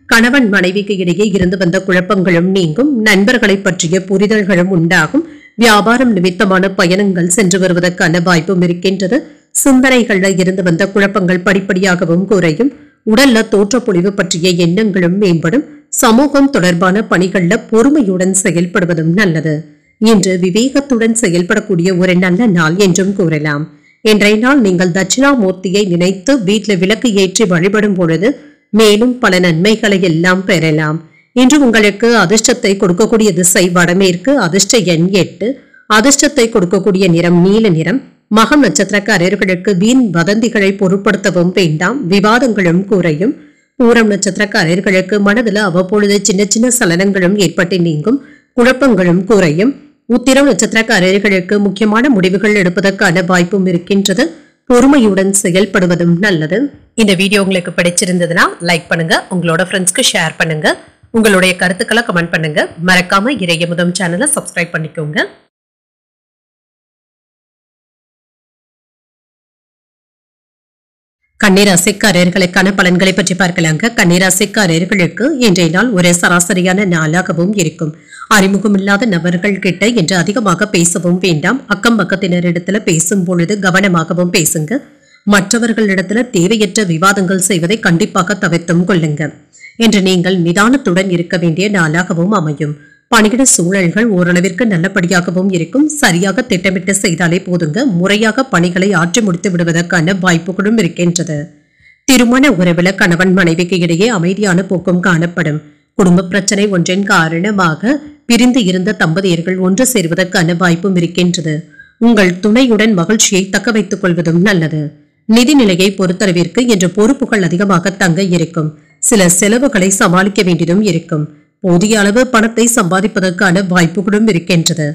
கணவன் மனைவிக்கு இடையே இருந்து வந்த குழப்பங்களும் நீங்கும். நண்பர்களை பற்றிய புரிதல்களும் உண்டாகும். வியாபாரம் நிமித்தமான பயணங்கள் சென்று வருவதற்கான வாய்ப்பும் இருக்கின்றது. சிந்தனைகள்ல இருந்து வந்த குழப்பங்கள் படிப்படியாகவும் குறையும். உடல்ல தோற்றப்பொழிவு பற்றிய எண்ணங்களும் மேம்படும். சமூகம் தொடர்பான பணிகள்ல பொறுமையுடன் செயல்படுவதும் நல்லது. இன்று விவேகத்துடன் செயல்படக்கூடிய ஒரு நல்ல நாள் என்றும் கூறலாம். இன்றைய நாள் நீங்கள் தட்சிணாமூர்த்தியை நினைத்து வீட்டில் விளக்கு ஏற்றி வழிபடும் பொழுது மேலும் பல நன்மைகளை எல்லாம் பெறலாம். இன்று உங்களுக்கு அதிர்ஷ்டத்தை கொடுக்கக்கூடிய திசை வடமேற்கு. அதிர்ஷ்ட எண் 8. அதிர்ஷ்டத்தை கொடுக்கக்கூடிய நிறம் நீல நிறம். மகம் நட்சத்திரக்காரர்களுக்கு வீண் வதந்திகளை பொருட்படுத்தவும் வேண்டாம். விவாதங்களும் குறையும். பூரம் நட்சத்திரக்காரர்களுக்கு மனதில் அவ்வப்பொழுது சின்ன சின்ன சலனங்களும் ஏற்பட்டு நீங்கும். குழப்பங்களும் குறையும். உத்திரம் நட்சத்திரக்காரர்களுக்கு முக்கியமான முடிவுகள் எடுப்பதற்கான வாய்ப்பும் இருக்கின்றது. பொறுமையுடன் செயல்படுவதும் நல்லது. இந்த வீடியோ உங்களுக்கு பிடிச்சிருந்ததுன்னா லைக் பண்ணுங்க. உங்களோட ஃப்ரெண்ட்ஸ்க்கு ஷேர் பண்ணுங்க. உங்களுடைய கருத்துக்களை கமெண்ட் பண்ணுங்க. மறக்காம இறையமுதம் சேனலை சப்ஸ்கிரைப் பண்ணிக்கோங்க. கன்னிராசிக்காரர்களுக்கான பலன்களை பற்றி பார்க்கலாங்க. கன்னிராசிக்காரர்களுக்கு இன்றைய நாள் ஒரு சராசரியான நாளாகவும் இருக்கும். அறிமுகமில்லாத நபர்கள் கிட்ட இன்று அதிகமாக பேசவும் வேண்டாம். அக்கம் பக்கத்தினரிடத்துல பேசும் பொழுது கவனமாகவும் பேசுங்க. மற்றவர்களிடத்துல தேவையற்ற விவாதங்கள் செய்வதை கண்டிப்பாக தவிர்த்தும் கொள்ளுங்க. இன்று நீங்கள் நிதானத்துடன் இருக்க வேண்டிய நாளாகவும் அமையும். பணியிட சூழல்கள் ஓரளவிற்கு நல்லபடியாகவும் இருக்கும். சரியாக திட்டமிட்டு செய்தாலே போதுங்க. முறையாக பணிகளை ஆற்றி முடித்து விடுவதற்கான வாய்ப்புகளும் இருக்கின்றது. திருமண உறவுல கணவன் மனைவிக்கு இடையே அமைதியான போக்கும் காணப்படும். குடும்ப பிரச்சனை ஒன்றின் காரணமாக பிரிந்து இருந்த தம்பதியர்கள் ஒன்று சேருவதற்கான வாய்ப்பும் இருக்கின்றது. உங்கள் துணையுடன் மகிழ்ச்சியை தக்க வைத்துக் கொள்வதும் நல்லது. நிதிநிலையை பொறுத்தளவிற்கு இன்று பொறுப்புகள் அதிகமாக தங்க இருக்கும். சில செலவுகளை சமாளிக்க வேண்டியதும் இருக்கும். போதிய அளவு பணத்தை சம்பாதிப்பதற்கான வாய்ப்புகளும் இருக்கின்றது.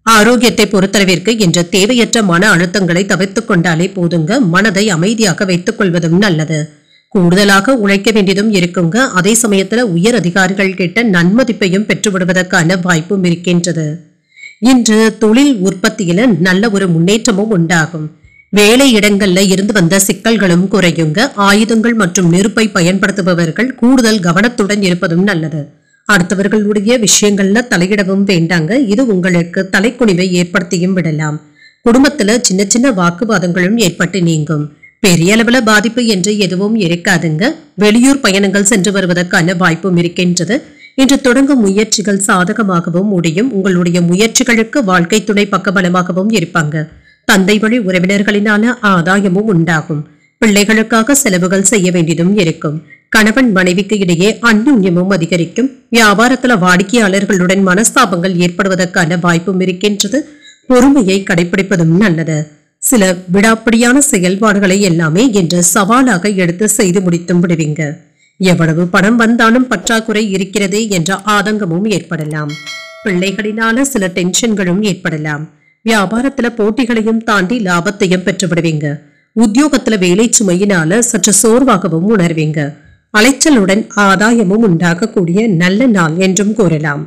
ஆரோக்கியத்தை பொறுத்தளவிற்கு இன்று தேவையற்ற மன அழுத்தங்களை தவிர்த்துக் கொண்டாலே போதுங்க. மனதை அமைதியாக வைத்துக் கொள்வதும் நல்லது. கூடுதலாக உழைக்க வேண்டியதும் இருக்குங்க. அதே சமயத்துல உயர் அதிகாரிகள் கிட்ட நன்மதிப்பையும் பெற்றுவிடுவதற்கான வாய்ப்பும் இருக்கின்றது. இன்று தொழில் உற்பத்தியில நல்ல ஒரு முன்னேற்றமும் உண்டாகும். வேலை இடங்கள்ல இருந்து வந்த சிக்கல்களும் குறையுங்க. ஆயுதங்கள் மற்றும் நெருப்பை பயன்படுத்துபவர்கள் கூடுதல் கவனத்துடன் இருப்பதும் நல்லது. அடுத்தவர்களுடைய விஷயங்கள்ல தலையிடவும் வேண்டாங்க. இது உங்களுக்கு தலைக்குனிவை ஏற்படுத்தியும் விடலாம். குடும்பத்துல சின்ன சின்ன வாக்குவாதங்களும் ஏற்பட்டு நீங்கும். பெரிய அளவுல பாதிப்பு என்று எதுவும் இருக்காதுங்க. வெளியூர் பயணங்கள் சென்று வருவதற்கான வாய்ப்பும் இருக்கின்றது. இன்று தொடங்கும் முயற்சிகள் சாதகமாகவும் முடியும். உங்களுடைய முயற்சிகளுக்கு வாழ்க்கை துணை பக்கபலமாகவும் இருப்பாங்க. தந்தை வழி உறவினர்களினால ஆதாயமும் உண்டாகும். பிள்ளைகளுக்காக செலவுகள் செய்ய வேண்டியதும் இருக்கும். கணவன் மனைவிக்கு இடையே அந்யுன்யமும் அதிகரிக்கும். வியாபாரத்துல வாடிக்கையாளர்களுடன் மனஸ்தாபங்கள் ஏற்படுவதற்கான வாய்ப்பும் இருக்கின்றது. பொறுமையை கடைபிடிப்பதும் நல்லது. சில விடாப்பிடியான செயல்பாடுகளை எல்லாமே இன்று சவாலாக எடுத்து செய்து முடித்தும் விடுவீங்க. எவ்வளவு பணம் வந்தாலும் பற்றாக்குறை இருக்கிறதே என்ற ஆதங்கமும் ஏற்படலாம். பிள்ளைகளினால சில டென்ஷன்களும் ஏற்படலாம். வியாபாரத்துல போட்டிகளையும் தாண்டி லாபத்தையும் பெற்று விடுவீங்க. உத்தியோகத்துல வேலை சுமையினால சற்று சோர்வாகவும் உணர்வீங்க. அலைச்சலுடன் ஆதாயமும் உண்டாகக்கூடிய நல்ல நாள் என்றும் கூறலாம்.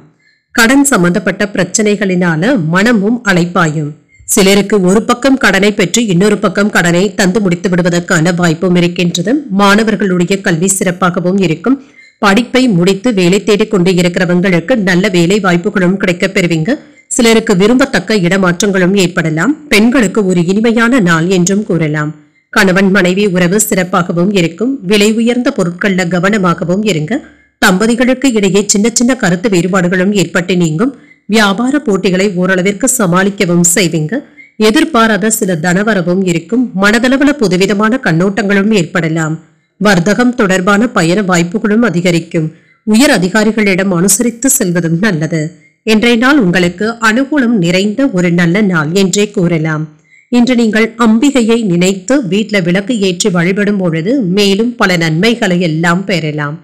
கடன் சம்பந்தப்பட்ட பிரச்சனைகளினால மனமும் அலைப்பாயும். சிலருக்கு ஒரு பக்கம் கடனை பெற்று இன்னொரு பக்கம் கடனை தந்து முடித்து விடுவதற்கான வாய்ப்பும் இருக்கின்றது. மாணவர்களுடைய கல்வி சிறப்பாகவும் இருக்கும். படிப்பை முடித்து வேலை தேடிக் கொண்டு இருக்கிறவங்களுக்கு நல்ல வேலை வாய்ப்புகளும் கிடைக்கப் பெறுவீங்க. சிலருக்கு விரும்பத்தக்க இடமாற்றங்களும் ஏற்படலாம். பெண்களுக்கு ஒரு இனிமையான நாள் என்றும் கூறலாம். கணவன் மனைவி உறவு சிறப்பாகவும் இருக்கும். விலை உயர்ந்த பொருட்கள்ல கவனமாகவும் இருங்க. தம்பதிகளுக்கு இடையே சின்ன சின்ன கருத்து வேறுபாடுகளும் ஏற்பட்டு நீங்கும். வியாபார போட்டிகளை ஓரளவிற்கு சமாளிக்கவும் செய்வீங்க. எதிர்பாராத சில தனவரவும் இருக்கும். மனதளவுல புதுவிதமான கண்ணோட்டங்களும் ஏற்படலாம். வர்த்தகம் தொடர்பான பயண வாய்ப்புகளும் அதிகரிக்கும். உயர் அதிகாரிகளிடம் அனுசரித்து செல்வதும் நல்லது. இன்றைய நாள் உங்களுக்கு அனுகூலம் நிறைந்த ஒரு நல்ல நாள் என்றே கூறலாம். இன்று நீங்கள் அம்பிகையை நினைத்து வீட்டில் விளக்கு ஏற்றி வழிபடும் பொழுது மேலும் பல நன்மைகளை எல்லாம் பெறலாம்.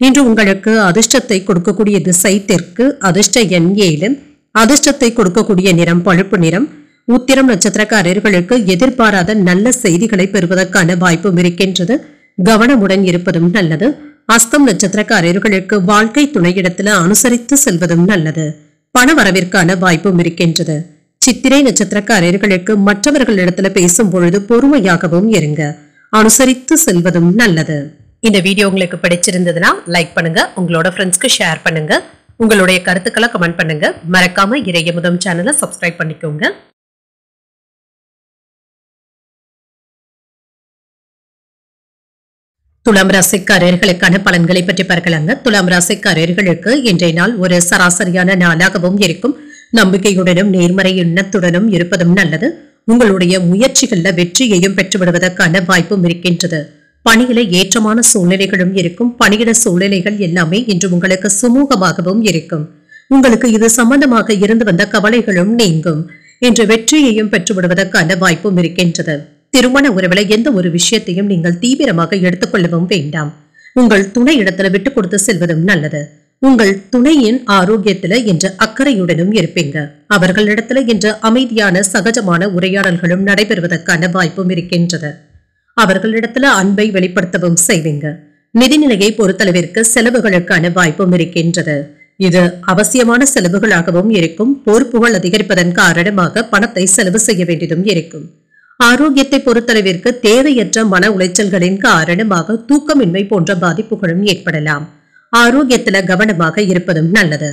இன்று உங்களுக்கு அதிர்ஷ்டத்தை கொடுக்கக்கூடிய திசை தெற்கு. அதிர்ஷ்ட எண் 7. அதிர்ஷ்டத்தை கொடுக்கக்கூடிய நிறம் பழுப்பு நிறம். உத்திரம் நட்சத்திரக்காரர்களுக்கு எதிர்பாராத நல்ல செய்திகளை பெறுவதற்கான வாய்ப்பும் இருக்கின்றது. கவனமுடன் இருப்பதும் நல்லது. அஸ்தம் நட்சத்திரக்காரர்களுக்கு வாழ்க்கை துணையிடத்துல அனுசரித்து செல்வதும் நல்லது. பண வரவிற்கான வாய்ப்பும் இருக்கின்றது. சித்திரை நட்சத்திரக்காரர்களுக்கு மற்றவர்களிடத்துல பேசும் பொழுது பொறுமையாகவும் இருங்க. அனுசரித்து செல்வதும் நல்லது. இந்த வீடியோ உங்களுக்கு பிடிச்சிருந்ததுன்னா லைக் பண்ணுங்க. உங்களோட ஃப்ரெண்ட்ஸ்க்கு ஷேர் பண்ணுங்க. உங்களுடைய கருத்துக்களை கமெண்ட் பண்ணுங்க. மறக்காம இறையமுதம் சேனலை சப்ஸ்கிரைப் பண்ணிக்கோங்க. துலாம் ராசிக்காரர்களுக்கான பலன்களை பற்றி பார்க்கலாங்க. துலாம் ராசிக்காரர்களுக்கு இன்றைய நாள் ஒரு சராசரியான நாளாகவும் இருக்கும். நம்பிக்கையுடனும் நேர்மறை எண்ணத்துடனும் இருப்பதும் நல்லது. உங்களுடைய முயற்சிகள்ல வெற்றியையும் பெற்றுவிடுவதற்கான வாய்ப்பும் இருக்கின்றது. பணியில ஏற்றமான சூழ்நிலைகளும் இருக்கும். பணியிட சூழ்நிலைகள் எல்லாமே இன்று உங்களுக்கு சுமூகமாகவும் இருக்கும். உங்களுக்கு இது சம்பந்தமாக இருந்து வந்த கவலைகளும் நீங்கும். இன்று வெற்றியையும் பெற்றுவிடுவதற்கான வாய்ப்பும் இருக்கின்றது. திருமண உறவுல எந்த ஒரு விஷயத்தையும் நீங்கள் தீவிரமாக எடுத்துக்கொள்ளவும் வேண்டாம். உங்கள் துணை இடத்துல விட்டு கொடுத்து செல்வதும் நல்லது. உங்கள் துணையின் ஆரோக்கியத்துல இன்று அக்கறையுடனும் இருப்பீங்க. அவர்களிடத்துல இன்று அமைதியான சகஜமான உரையாடல்களும் நடைபெறுவதற்கான வாய்ப்பும் இருக்கின்றது. அவர்களிடத்துல அன்பை வெளிப்படுத்தவும் செய்வீங்க. நிதிநிலையை பொறுத்தளவிற்கு செலவுகளுக்கான வாய்ப்பும் இருக்கின்றது. இது அவசியமான செலவுகளாகவும் இருக்கும். பொறுப்புகள் அதிகரிப்பதன் காரணமாக பணத்தை செலவு செய்ய வேண்டியதும் இருக்கும். ஆரோக்கியத்தை பொறுத்தளவிற்கு தேவையற்ற மன உளைச்சல்களின் காரணமாக தூக்கமின்மை போன்ற பாதிப்புகளும் ஏற்படலாம். ஆரோக்கியத்துல கவனமாக இருப்பதும் நல்லது.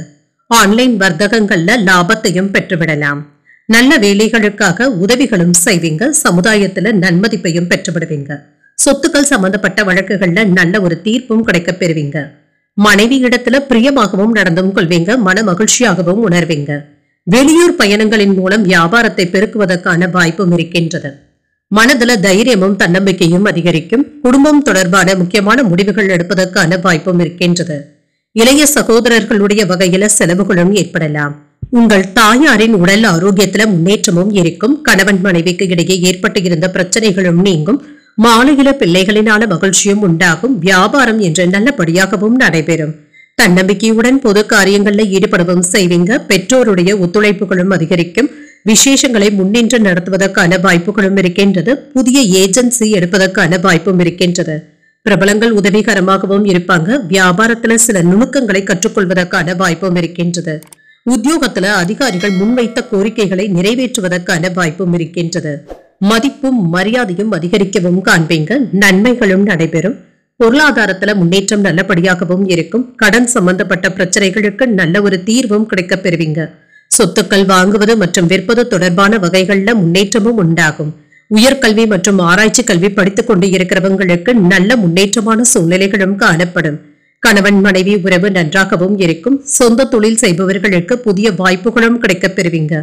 ஆன்லைன் வர்த்தகங்கள்ல லாபத்தையும் பெற்றுவிடலாம். நல்ல வேலைகளுக்காக உதவிகளும் செய்வீங்க. சமுதாயத்துல நன்மதிப்பையும் பெற்றுவிடுவீங்க. சொத்துக்கள் சம்பந்தப்பட்ட வழக்குகள்ல நல்ல ஒரு தீர்ப்பும் கிடைக்க பெறுவீங்க. மனைவி இடத்துல பிரியமாகவும் நடந்தும் கொள்வீங்க. மன மகிழ்ச்சியாகவும் உணர்வீங்க. வெளியூர் பயணங்களின் மூலம் வியாபாரத்தை பெருக்குவதற்கான வாய்ப்பும் இருக்கின்றது. மனதுல தைரியமும் தன்னம்பிக்கையும் அதிகரிக்கும். குடும்பம் தொடர்பான முக்கியமான முடிவுகள் எடுப்பதற்கான வாய்ப்பும் இருக்கின்றது. இளைய சகோதரர்களுடைய வகையில செலவுகளும் ஏற்படலாம். உங்கள் தாயாரின் உடல் ஆரோக்கியத்துல முன்னேற்றமும் இருக்கும். கணவன் மனைவிக்கு இடையே ஏற்பட்டு இருந்த பிரச்சனைகளும் நீங்கும். மாலையில பிள்ளைகளினால மகிழ்ச்சியும் உண்டாகும். வியாபாரம் என்று நல்லபடியாகவும் நடைபெறும். தன்னம்பிக்கையுடன் பொது காரியங்கள்ல ஈடுபடவும் செய்வீங்க. பெற்றோருடைய ஒத்துழைப்புகளும் அதிகரிக்கும். விசேஷங்களை முன்னின்று நடத்துவதற்கான வாய்ப்புகளும் இருக்கின்றது. புதிய ஏஜென்சி எடுப்பதற்கான வாய்ப்பும் இருக்கின்றது. பிரபலங்கள் உதவிகரமாகவும் இருப்பாங்க. வியாபாரத்துல சில நுணுக்கங்களை கற்றுக்கொள்வதற்கான வாய்ப்பும் இருக்கின்றது. உத்தியோகத்துல அதிகாரிகள் முன்வைத்த கோரிக்கைகளை நிறைவேற்றுவதற்கான வாய்ப்பும் இருக்கின்றது. மதிப்பும் மரியாதையும் அதிகரிக்கவும் காண்பீங்க. நன்மைகளும் நடைபெறும். பொருளாதாரத்துல முன்னேற்றம் நல்லபடியாகவும் இருக்கும். கடன் சம்பந்தப்பட்ட பிரச்சனைகளுக்கு நல்ல ஒரு தீர்வும் கிடைக்க பெறுவீங்க. சொத்துக்கள் வாங்குவது மற்றும் விற்பது தொடர்பான வகைகள்ல முன்னேற்றமும் உண்டாகும். உயர்கல்வி மற்றும் ஆராய்ச்சி கல்வி படித்துக் கொண்டு இருக்கிறவங்களுக்கு நல்ல முன்னேற்றமான சூழ்நிலைகளும் காணப்படும். கணவன் மனைவி உறவு நன்றாகவும் இருக்கும். சொந்த தொழில் செய்பவர்களுக்கு புதிய வாய்ப்புகளும் கிடைக்க பெறுவீங்க.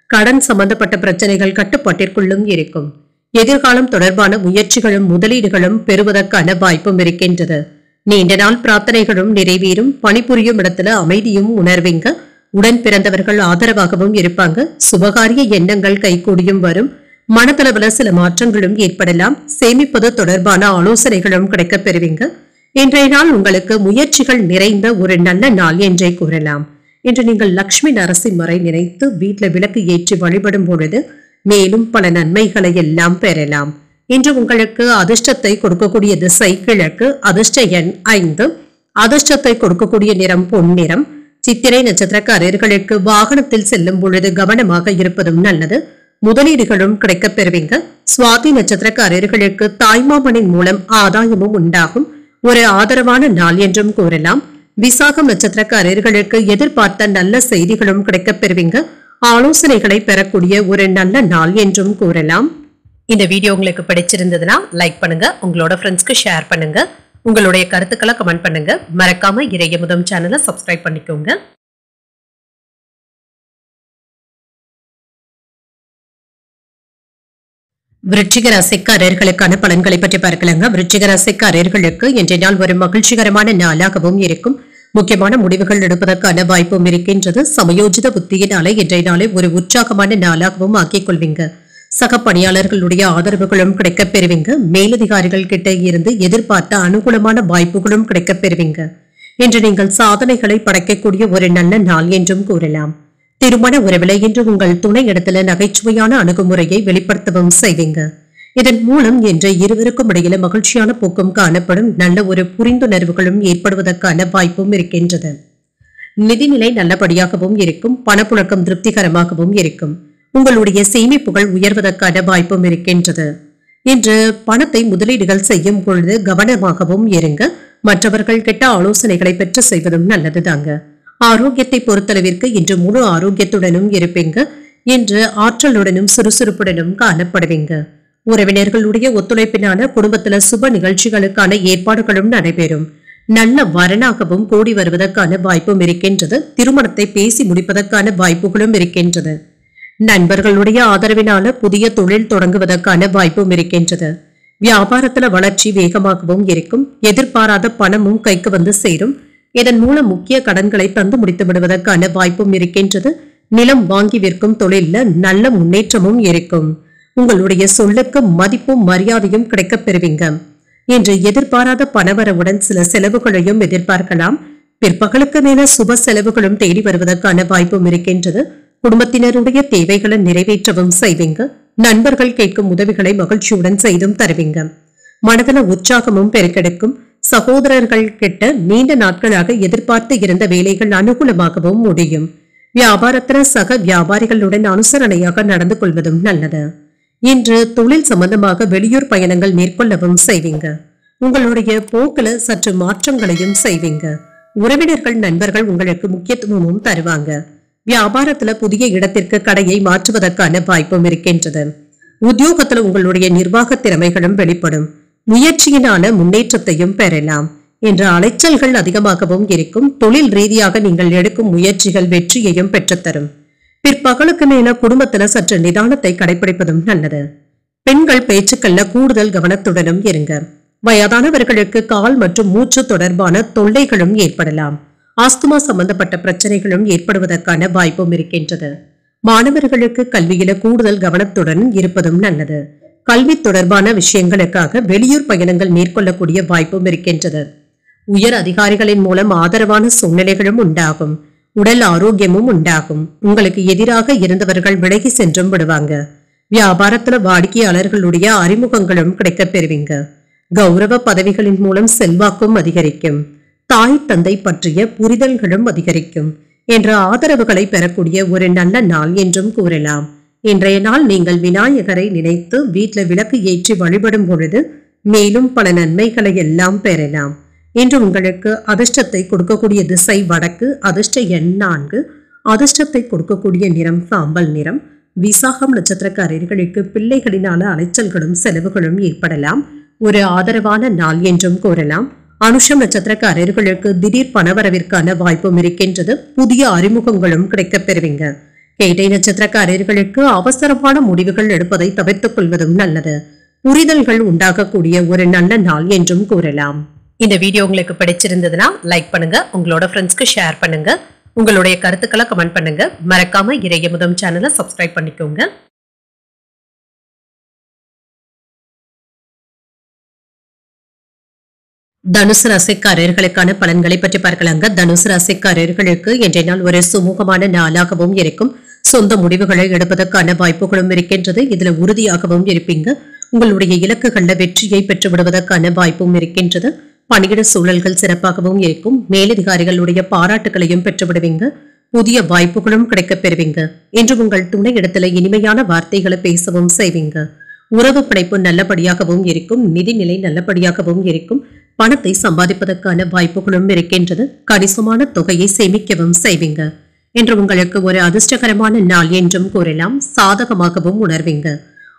கடன் சம்பந்தப்பட்ட பிரச்சனைகள் கட்டுப்பாட்டிற்குள்ளும் இருக்கும். எதிர்காலம் தொடர்பான முயற்சிகளும் முதலீடுகளும் பெறுவதற்கான வாய்ப்பும் இருக்கின்றது. நீண்ட நாள் பிரார்த்தனைகளும் நிறைவேறும். பணிபுரியும் இடத்துல அமைதியும் உணர்வீங்க. உடன் பிறந்தவர்கள் ஆதரவாகவும் இருப்பாங்க. சுபகாரிய எண்ணங்கள் கைகூடியும் வரும். மனதளவுல சில மாற்றங்களும் ஏற்படலாம். சேமிப்பது தொடர்பான ஆலோசனைகளும் கிடைக்க பெறுவீங்க. இன்றைய நாள் உங்களுக்கு முயற்சிகள் நிறைந்த ஒரு நல்ல நாள் என்றே கூறலாம். இன்று நீங்கள் லட்சுமி நரசிம்மரை நினைத்து வீட்டுல விளக்கு ஏற்றி வழிபடும் பொழுது மேலும் பல நன்மைகளை எல்லாம் பெறலாம். இன்று உங்களுக்கு அதிர்ஷ்டத்தை கொடுக்கக்கூடிய திசை கிழக்கு. அதிர்ஷ்ட எண் 5. அதிர்ஷ்டத்தை கொடுக்கக்கூடிய நிறம் பொன்னிறம். சித்திரை நட்சத்திரக்காரர்களுக்கு வாகனத்தில் செல்லும் பொழுது கவனமாக இருப்பதும் நல்லது. முதலீடுகளும் கிடைக்கப் பெறுவீங்க. சுவாதி நட்சத்திரக்காரர்களுக்கு தாய்மாமனின் மூலம் ஆதாயமும் உண்டாகும். ஒரு ஆதரவான நாள் என்றும் கூறலாம். விசாகம் நட்சத்திரக்காரர்களுக்கு எதிர்பார்த்த நல்ல செய்திகளும் கிடைக்கப் பெறுவீங்க. ஆலோசனைகளை பெறக்கூடிய ஒரு நல்ல நாள் என்றும் கூறலாம். இந்த வீடியோ உங்களுக்கு பிடிச்சிருந்ததுன்னா லைக் பண்ணுங்க, உங்களோட ஃப்ரெண்ட்ஸ்க்கு ஷேர் பண்ணுங்க, உங்களுடைய கருத்துக்களை கமெண்ட் பண்ணுங்க. மறக்காம இறையமுதம் சேனலை சப்ஸ்கிரைப் பண்ணிக்கோங்க. விருச்சிக ராசிக்காரர்களுக்கான பலன்களை பற்றி பார்க்கலாங்க. விருச்சிக ராசிக்காரர்களுக்கு இன்றைய நாள் ஒரு மகிழ்ச்சிகரமான நாளாகவும் இருக்கும். முக்கியமான முடிவுகள் எடுப்பதற்கான வாய்ப்பும் இருக்கின்றது. சமயோஜித புத்தியினாலே இன்றைய நாளை ஒரு உற்சாகமான நாளாகவும் ஆக்கிக் கொள்வீங்க. சக பணியாளர்களுடைய ஆதரவுகளும் கிடைக்கப் பெறுவீங்க. மேலதிகாரிகள் கிட்ட இருந்து எதிர்பார்த்த அனுகூலமான வாய்ப்புகளும் கிடைக்கப் பெறுவீங்க. இன்று நீங்கள் சாதனைகளை படைக்கக்கூடிய ஒரு நல்ல நாள் என்றும் கூறலாம். திருமண உறவில இன்று உங்கள் துணை இடத்துல நகைச்சுவையான அணுகுமுறையை வெளிப்படுத்தவும் செய்வீங்க. இதன் மூலம் இன்று இருவருக்கும் இடையில மகிழ்ச்சியான போக்கும் காணப்படும். நல்ல ஒரு புரிந்துணர்வுகளும் ஏற்படுவதற்கான வாய்ப்பும் இருக்கின்றது. நிதிநிலை நல்லபடியாகவும் இருக்கும். பணப்புழக்கம் திருப்திகரமாகவும் இருக்கும். உங்களுடைய சேமிப்புகள் உயர்வதற்கான வாய்ப்பும் இருக்கின்றது. இன்று பணத்தை முதலீடுகள் செய்யும் பொழுது கவனமாகவும் இருங்க. மற்றவர்கள் கிட்ட ஆலோசனைகளை பெற்று செய்வதும் நல்லதுதாங்க. ஆரோக்கியத்தை பொறுத்தளவிற்கு இன்று முழு ஆரோக்கியத்துடனும் இருப்பீங்க. இன்று ஆற்றலுடனும் சுறுசுறுப்புடனும் காணப்படுவீங்க. உறவினர்களுடைய ஒத்துழைப்பினால குடும்பத்துல சுப நிகழ்ச்சிகளுக்கான ஏற்பாடுகளும் நடைபெறும். நல்ல வரனாகவும் கூடி வருவதற்கான வாய்ப்பும் இருக்கின்றது. திருமணத்தை பேசி முடிப்பதற்கான வாய்ப்புகளும் இருக்கின்றது. நண்பர்களுடைய ஆதரவினால புதிய தொழில் தொடங்குவதற்கான வாய்ப்பும் இருக்கின்றது. வியாபாரத்துல வளர்ச்சி வேகமாகவும் இருக்கும். எதிர்பாராத பணமும் கைக்கு வந்து சேரும். இதன் மூலம் முக்கிய கடன்களை தந்து முடித்து விடுவதற்கான வாய்ப்பும் இருக்கின்றது. நிலம் வாங்கி விற்கும் தொழில நல்ல முன்னேற்றமும் இருக்கும். உங்களுடைய சொல்லுக்கு மதிப்பும் மரியாதையும் கிடைக்கப் பெறுவீங்க. இன்று எதிர்பாராத பணவரவுடன் சில செலவுகளையும் எதிர்பார்க்கலாம். பிற்பகலுக்கு மேல சுப செலவுகளும் தேடி வருவதற்கான வாய்ப்பும் இருக்கின்றது. குடும்பத்தினருடைய தேவைகளை நிறைவேற்றவும் செய்வீங்க. நண்பர்கள் கேட்கும் உதவிகளை மகிழ்ச்சியுடன் செய்தும் தருவீங்க. மனதில உற்சாகமும் பெருக்கெடுக்கும். சகோதரர்கள் கிட்ட நீண்ட நாட்களாக எதிர்பார்த்து இருந்த வேலைகள் அனுகூலமாகவும் முடியும். வியாபாரத்தில சக வியாபாரிகளுடன் அனுசரணையாக நடந்து கொள்வதும் நல்லது. இன்று தொழில் சம்பந்தமாக வெளியூர் பயணங்கள் மேற்கொள்ளவும் செய்வீங்க. உங்களுடைய போக்குல சற்று மாற்றங்களையும் செய்வீங்க. உறவினர்கள் நண்பர்கள் உங்களுக்கு முக்கியத்துவமும் தருவாங்க. வியாபாரத்துல புதிய இடத்திற்கு கடையை மாற்றுவதற்கான வாய்ப்பும் இருக்கின்றது. உத்தியோகத்துல உங்களுடைய நிர்வாக திறமைகளும் வெளிப்படும். முயற்சியினால முன்னேற்றத்தையும் பெறலாம். என்ற அலைச்சல்கள் அதிகமாகவும் இருக்கும். தொழில் ரீதியாக நீங்கள் எடுக்கும் முயற்சிகள் வெற்றியையும் பெற்றுத்தரும். பிற்பகலுக்கு மேல குடும்பத்துல சற்று நிதானத்தை கடைபிடிப்பதும் நல்லது. பெண்கள் பேச்சுக்கள்ல கூடுதல் கவனத்துடனும் இருங்க. வயதானவர்களுக்கு கால் மற்றும் மூச்சு தொடர்பான தொல்லைகளும் ஏற்படலாம். ஆஸ்துமா சம்பந்தப்பட்ட பிரச்சனைகளும் ஏற்படுவதற்கான வாய்ப்பும் இருக்கின்றது. மாணவர்களுக்கு கல்வியில கூடுதல் கவனத்துடன் இருப்பதும் நல்லது. கல்வி தொடர்பான விஷயங்களுக்காக வெளியூர் பயணங்கள் மேற்கொள்ளக்கூடிய வாய்ப்பும் இருக்கின்றது. உயர் அதிகாரிகளின் மூலம் ஆதரவான சூழ்நிலைகளும் உண்டாகும். உடல் ஆரோக்கியமும் உண்டாகும். உங்களுக்கு எதிராக இருந்தவர்கள் விலகி சென்றும் விடுவாங்க. வியாபாரத்துல வாடிக்கையாளர்களுடைய அறிமுகங்களும் கிடைக்கப் பெறுவீங்க. கௌரவ பதவிகளின் மூலம் செல்வாக்கும் அதிகரிக்கும். தாய் தந்தை பற்றிய புரிதல்களும் அதிகரிக்கும். என்ற ஆதரவுகளை பெறக்கூடிய ஒரு நல்ல நாள் என்றும் கூறலாம். இன்றைய நாள் நீங்கள் விநாயகரை நினைத்து வீட்டில் விளக்கு ஏற்றி வழிபடும் பொழுது மேலும் பல நன்மைகளை எல்லாம் பெறலாம். இன்று உங்களுக்கு அதிர்ஷ்டத்தை கொடுக்கக்கூடிய திசை வடக்கு. அதிர்ஷ்ட எண் 4. அதிர்ஷ்டத்தை கொடுக்கக்கூடிய நிறம் சாம்பல் நிறம். விசாகம் நட்சத்திரக்காரர்களுக்கு பிள்ளைகளினால அலைச்சல்களும் செலவுகளும் ஏற்படலாம். ஒரு ஆதரவான நாள் என்றும் கூறலாம். அனுஷம் நட்சத்திரக்காரர்களுக்கு திடீர் பணவரவிற்கான வாய்ப்பும் இருக்கின்றது. புதிய அறிமுகங்களும் கிடைக்கப் பெறுவீங்க. கேட்டை நட்சத்திரக்காரர்களுக்கு அவசரமான முடிவுகள் எடுப்பதை தவிர்த்துக் கொள்வதும் நல்லது. புரிதல்கள் உண்டாகக்கூடிய ஒரு நல்ல நாள் என்றும் கூறலாம். இந்த வீடியோ உங்களுக்கு பிடிச்சிருந்ததுன்னா லைக் பண்ணுங்க, உங்களோட ஃப்ரெண்ட்ஸ்க்கு ஷேர் பண்ணுங்க, உங்களுடைய கருத்துக்களை கமெண்ட் பண்ணுங்க. மறக்காம இறையமுதம் சேனலை சப்ஸ்கிரைப் பண்ணிக்கோங்க. தனுசு ராசிக்காரர்களுக்கான பலன்களை பற்றி பார்க்கலாங்க. தனுசு ராசிக்காரர்களுக்கு இன்றைய நாள் ஒரு சுமூகமான நாளாகவும் இருக்கும். சொந்த முடிவுகளை எடுப்பதற்கான வாய்ப்புகளும் இருக்கின்றது. இதுல உறுதியாகவும் இருப்பீங்க. உங்களுடைய இலக்குகள்ல வெற்றியை பெற்று விடுவதற்கான வாய்ப்பும் இருக்கின்றது. பணியிட சூழல்கள் சிறப்பாகவும் இருக்கும். மேலதிகாரிகளுடைய பாராட்டுகளையும் பெற்று விடுவீங்க. புதிய வாய்ப்புகளும் கிடைக்கப் பெறுவீங்க. இன்று உங்கள் துணை இடத்துல இனிமையான வார்த்தைகளை பேசவும் செய்வீங்க. உறவு பிணைப்பு நல்லபடியாகவும் இருக்கும். நிதிநிலை நல்லபடியாகவும் இருக்கும். பணத்தை சம்பாதிப்பதற்கான வாய்ப்புகளும் இருக்கின்றது. கணிசமான தொகையை சேமிக்கவும் செய்வீங்க. இன்று உங்களுக்கு ஒரு அதிர்ஷ்டகரமான நாள் என்றும் கூறலாம். சாதகமாகவும் உணர்வீங்க.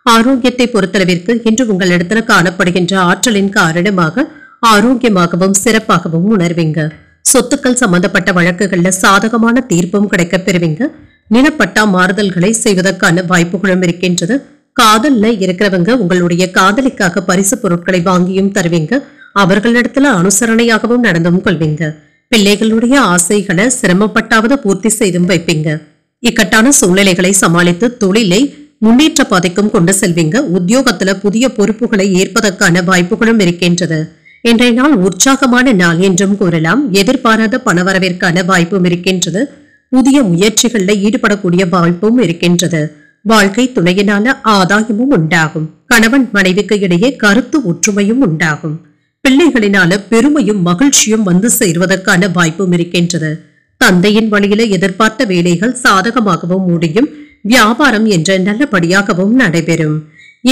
ஆரோக்கியத்தை பொறுத்தளவிற்கு இன்று உங்களிடத்துல காணப்படுகின்ற ஆற்றலின் காரணமாக ஆரோக்கியமாகவும் சிறப்பாகவும் உணர்வீங்க. சொத்துக்கள் சம்பந்தப்பட்ட வழக்குகள்ல சாதகமான தீர்ப்பும் கிடைக்கப் பெறுவீங்க. நிலப்பட்டா மாறுதல்களை செய்வதற்கான வாய்ப்புகளும் இருக்கின்றது. காதல்ல இருக்கிறவங்க உங்களுடைய காதலிக்காக பரிசு பொருட்களை வாங்கியும் தருவீங்க. அவர்களிடத்துல அனுசரணையாகவும் நடந்தும் கொள்வீங்க. பிள்ளைகளுடைய ஆசைகளை சிரமப்பட்டாவது பூர்த்தி செய்தும் வைப்பீங்க. இக்கட்டான சூழ்நிலைகளை சமாளித்து தொழிலை முன்னேற்ற பாதைக்கும் கொண்டு செல்வீங்க. உத்தியோகத்துல புதிய பொறுப்புகளை ஏற்பதற்கான வாய்ப்புகளும் இருக்கின்றது. இன்றைய நாள் உற்சாகமான நாள் என்றும் கூறலாம். எதிர்பாராத பணவரவிற்கான வாய்ப்பும் இருக்கின்றது. புதிய முயற்சிகளில் ஈடுபடக்கூடிய வாய்ப்பும் இருக்கின்றது. வாழ்க்கை துணையினால ஆதாயமும் உண்டாகும். கணவன் மனைவிக்கு இடையே கருத்து ஒற்றுமையும் உண்டாகும். பிள்ளைகளினால பெருமையும் மகிழ்ச்சியும் வந்து சேர்வதற்கான வாய்ப்பும் இருக்கின்றது. தந்தையின் வழியில எதிர்பார்த்த வேலைகள் சாதகமாகவும் முடியும். வியாபாரம் என்ற நல்லபடியாகவும் நடைபெறும்.